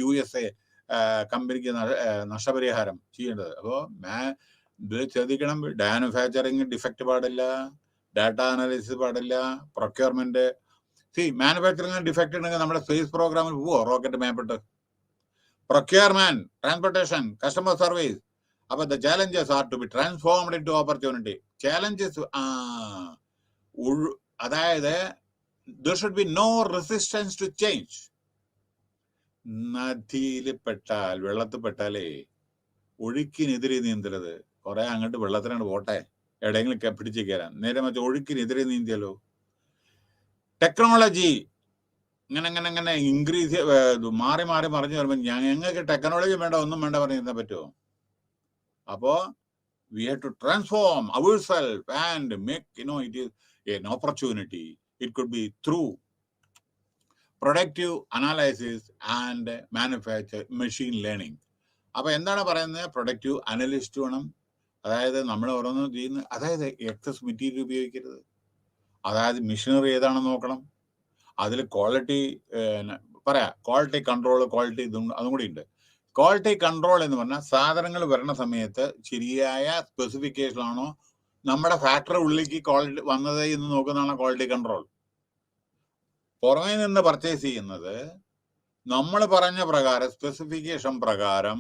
USA കമ്പനിക്ക് നഷ്ടപരിഹാരം ചെയ്യേണ്ടത്. അപ്പോൾ ഇത് ശ്രദ്ധിക്കണം. മാനുഫാക്ചറിങ് ഡിഫക്റ്റ് പാടില്ല, ഡാറ്റ അനാലിസിസ് പാടില്ല, പ്രൊക്യൂർമെന്റ്. മാനുഫാക്ചറിങ് ഡിഫക്റ്റ് ഉണ്ടെങ്കിൽ നമ്മുടെ സ്പേസ് പ്രോഗ്രാമിൽ പോവോ റോക്കറ്റ് മേപ്പിട്ട്? Procurement, transportation, customer service. അപ്പൊ the challenges are to be transformed into opportunity. Challenges, അതായത് there should be no resistance to change. നദിയിൽ പെട്ടാൽ, വെള്ളത്തിൽ പെട്ടാലേ ഒഴുക്കിനെതിരെ നീന്തരുത്. കുറെ അങ്ങോട്ട് വെള്ളത്തിനാണ് പോട്ടെ, എവിടെയെങ്കിലും പിടിച്ച് കയറാൻ. നേരെ മറ്റേ ഒഴുക്കിനെതിരെ നീന്തിയാലോ. ടെക്നോളജി ഇങ്ങനെ ഇൻക്രീസ് മാറി മറിഞ്ഞു വരുമ്പോൾ ഞങ്ങൾക്ക് ടെക്നോളജി വേണ്ട, ഒന്നും വേണ്ട പറഞ്ഞാൽ പറ്റുമോ? അപ്പോ we have to transform ourselves and make, it is an opportunity. It could be through productive analysis and manufacture machine learning. അപ്പൊ എന്താണ് പറയുന്നത്? പ്രൊഡക്റ്റീവ് അനലിസ്റ്റ് വേണം. അതായത് നമ്മൾ ഓരോന്നും ചെയ്യുന്ന, അതായത് എക്സസ് മെറ്റീരിയൽ ഉപയോഗിക്കരുത്. അതായത് മെഷീനറി ഏതാണെന്ന് നോക്കണം. അതിൽ ക്വാളിറ്റി ക്വാളിറ്റി കൺട്രോൾ, ക്വാളിറ്റി അതും കൂടി ഉണ്ട്. ക്വാളിറ്റി കൺട്രോൾ എന്ന് പറഞ്ഞാൽ സാധനങ്ങൾ വരുന്ന സമയത്ത് ശരിയായ സ്പെസിഫിക്കേഷൻ ആണോ നമ്മുടെ ഫാക്ടറി ഉള്ളിലേക്ക് ക്വാളിറ്റി വന്നത് എന്ന് നോക്കുന്നതാണ് ക്വാളിറ്റി കൺട്രോൾ. പുറമേ നിന്ന് പർച്ചേസ് ചെയ്യുന്നത് നമ്മൾ പറഞ്ഞ പ്രകാരം, സ്പെസിഫിക്കേഷൻ പ്രകാരം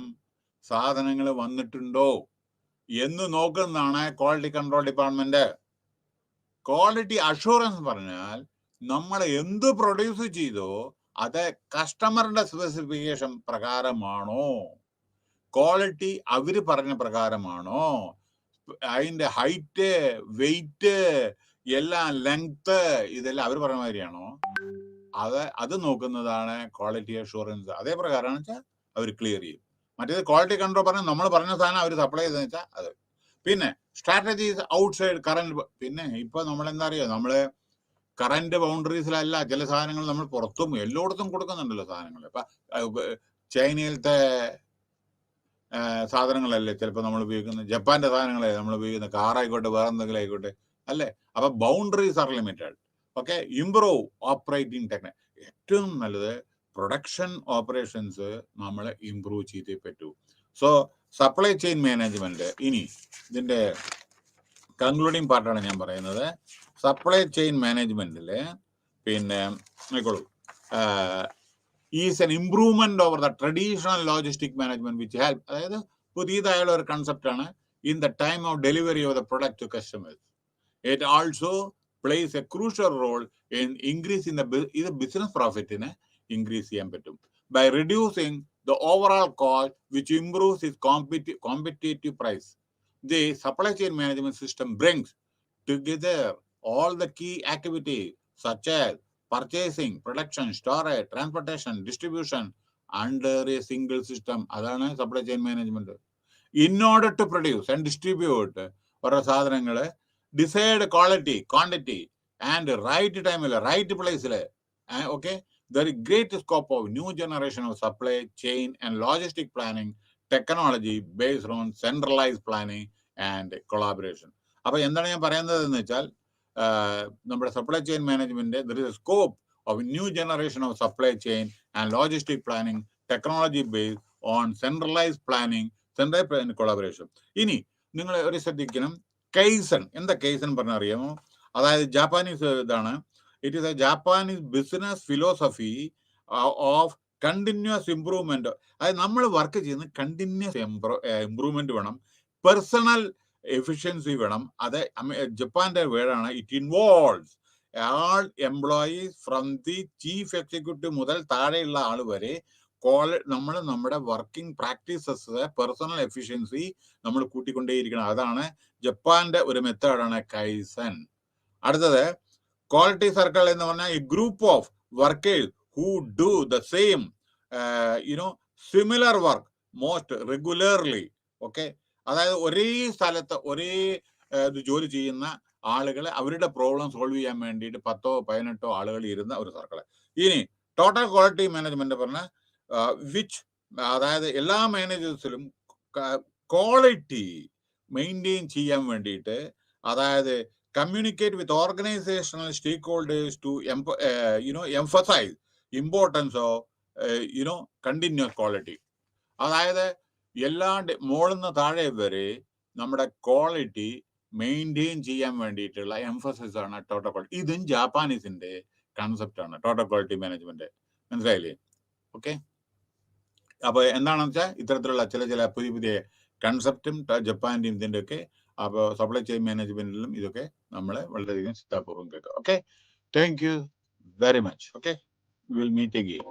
സാധനങ്ങൾ വന്നിട്ടുണ്ടോ എന്ന് നോക്കുന്നതാണ് quality control department. Quality assurance പറഞ്ഞാൽ നമ്മൾ എന്ത് പ്രൊഡ്യൂസ് ചെയ്തോ അത് കസ്റ്റമറിന്റെ സ്പെസിഫിക്കേഷൻ പ്രകാരമാണോ, ക്വാളിറ്റി അവര് പറഞ്ഞ പ്രകാരമാണോ, അതിന്റെ ഹൈറ്റ്, വെയിറ്റ്, എല്ലാം ലെങ്ത്, ഇതെല്ലാം അവർ പറഞ്ഞ മാതിരിയാണോ, അത് നോക്കുന്നതാണ് ക്വാളിറ്റി അഷുറൻസ്. അതേ പ്രകാരമാണ് വെച്ചാൽ അവർ ക്ലിയർ ചെയ്യും. മറ്റേത് ക്വാളിറ്റി കൺട്രോൾ പറഞ്ഞാൽ നമ്മൾ പറഞ്ഞ സാധനം അവർ സപ്ലൈ ചെയ്തെന്ന് വെച്ചാൽ അത്. പിന്നെ സ്ട്രാറ്റജീസ് ഔട്ട്സൈഡ് കറന്റ്. പിന്നെ ഇപ്പൊ നമ്മളെന്താ അറിയോ, നമ്മള് കറന്റ് ബൗണ്ടറീസിലല്ല ചില സാധനങ്ങൾ നമ്മൾ പുറത്തും എല്ലായിടത്തും കൊടുക്കുന്നുണ്ടല്ലോ സാധനങ്ങൾ. ഇപ്പൊ ചൈനയിലത്തെ സാധനങ്ങളല്ലേ ചിലപ്പോൾ നമ്മൾ ഉപയോഗിക്കുന്നത്, ജപ്പാന്റെ സാധനങ്ങളെ നമ്മൾ ഉപയോഗിക്കുന്നത്, കാറായിക്കോട്ടെ വേറെ എന്തെങ്കിലും ആയിക്കോട്ടെ അല്ലേ. അപ്പൊ boundaries R limited. Okay, improve operating technique. ഏറ്റവും നല്ലത് പ്രൊഡക്ഷൻ ഓപ്പറേഷൻസ് നമ്മൾ ഇംപ്രൂവ് ചെയ്തേ പറ്റൂ. So supply chain management. ഇനി ഇതിന്റെ കൺക്ലൂഡിങ് പാർട്ടാണ് ഞാൻ പറയുന്നത്. സപ്ലൈ ചെയിൻ മാനേജ്മെന്റില് പിന്നെ നോക്കോളൂ, is an improvement over the traditional logistic management which help. അതായത് പുതിയതായുള്ള ഒരു കൺസെപ്റ്റ് ആണ്. In the time of delivery of the product to customers, it also plays a crucial role in increasing ഇത് ബിസിനസ് പ്രോഫിറ്റിനെ ഇൻക്രീസ് ചെയ്യാൻ പറ്റും by reducing the overall cost which improves is competitive price. The supply chain management system brings together all the key activities such as purchasing, production, storage, transportation, distribution under a single system. അതാണ് supply chain management. In order to produce and distribute ഓരോ സാധനങ്ങള് decide quality, quantity and right ടൈമില് right പ്ലേസില്. Okay, there is great scope of new generation of supply chain and logistic planning technology based on centralise planning and collaboration. അപ്പൊ എന്താണ് ഞാൻ പറയുന്നത് എന്ന് വെച്ചാൽ, നമ്മുടെ supply chain management there is A scope of new generation of supply chain and logistic planning technology based on centralise planning, centralise planning collaboration. ഇനി നിങ്ങൾ ഒരു ശ്രദ്ധിക്കണം, കൈസൺ. എന്താ കൈസൺ പറഞ്ഞാൽ അറിയാമോ? അതായത് ജാപ്പാനീസ് ഇതാണ്. It is a Japanese business philosophy of continuous improvement. അതായത് നമ്മൾ വർക്ക് ചെയ്യുന്ന കണ്ടിന്യൂസ് ഇംപ്രൂവ്മെന്റ് വേണം, പേഴ്സണൽ എഫിഷ്യൻസി വേണം. അത് ജപ്പാന്റെ വേർഡാണ്. It involves all employees from the chief executive മുതൽ താഴെയുള്ള ആൾ വരെ നമ്മൾ നമ്മുടെ വർക്കിംഗ് പ്രാക്ടീസസ്, പേഴ്സണൽ എഫിഷ്യൻസി നമ്മൾ കൂട്ടിക്കൊണ്ടേയിരിക്കണം. അതാണ് ജപ്പാന്റെ ഒരു മെത്തേഡാണ് കൈസൻ. അടുത്തത് ക്വാളിറ്റി സർക്കിൾ എന്ന് പറഞ്ഞാൽ A group of workers who do the same similar work most regularly. Okay, അതായത് ഒരേ സ്ഥലത്ത് ഒരേ ജോലി ചെയ്യുന്ന ആളുകളെ അവരുടെ പ്രോബ്ലം സോൾവ് ചെയ്യാൻ വേണ്ടിയിട്ട് 10-18 ആളുകൾ ഇരുന്ന ഒരു സർക്കിള്. ഇനി ടോട്ടൽ ക്വാളിറ്റി മാനേജ്മെന്റ് പറഞ്ഞ വിച്ച്, അതായത് എല്ലാ മാനേജേഴ്സിലും ക്വാളിറ്റി മെയിൻറ്റെയിൻ ചെയ്യാൻ വേണ്ടിയിട്ട്, അതായത് communicate with organizational stakeholders to emphasize importance of continuous quality. അതായത് എല്ലാ മോളിന്ന് താഴെ വരെ നമ്മുടെ ക്വാളിറ്റി മെയിൻറ്റെയിൻ ചെയ്യാൻ വേണ്ടിയിട്ടുള്ള എംഫസിസ് ആണ് ടോട്ടൽ ക്വാളിറ്റി. ഇതും ജാപ്പാനീസിന്റെ കൺസെപ്റ്റ് ആണ്, ടോട്ടൽ ക്വാളിറ്റി മാനേജ്മെന്റ്. മനസ്സിലായില്ലേ? ഓക്കെ, അപ്പൊ എന്താണെന്ന് വെച്ചാൽ ഇത്തരത്തിലുള്ള ചില പുതിയ കൺസെപ്റ്റും ജപ്പാന്റെയും ഇതിന്റെ ഒക്കെ. അപ്പോൾ സപ്ലൈ ചെയിൻ മാനേജ്മെന്റിലും ഇതൊക്കെ നമ്മൾ വളരെയധികം ശ്രദ്ധാപൂർവ്വം കേൾക്കുക. Okay, thank you very much. Okay, will meet again.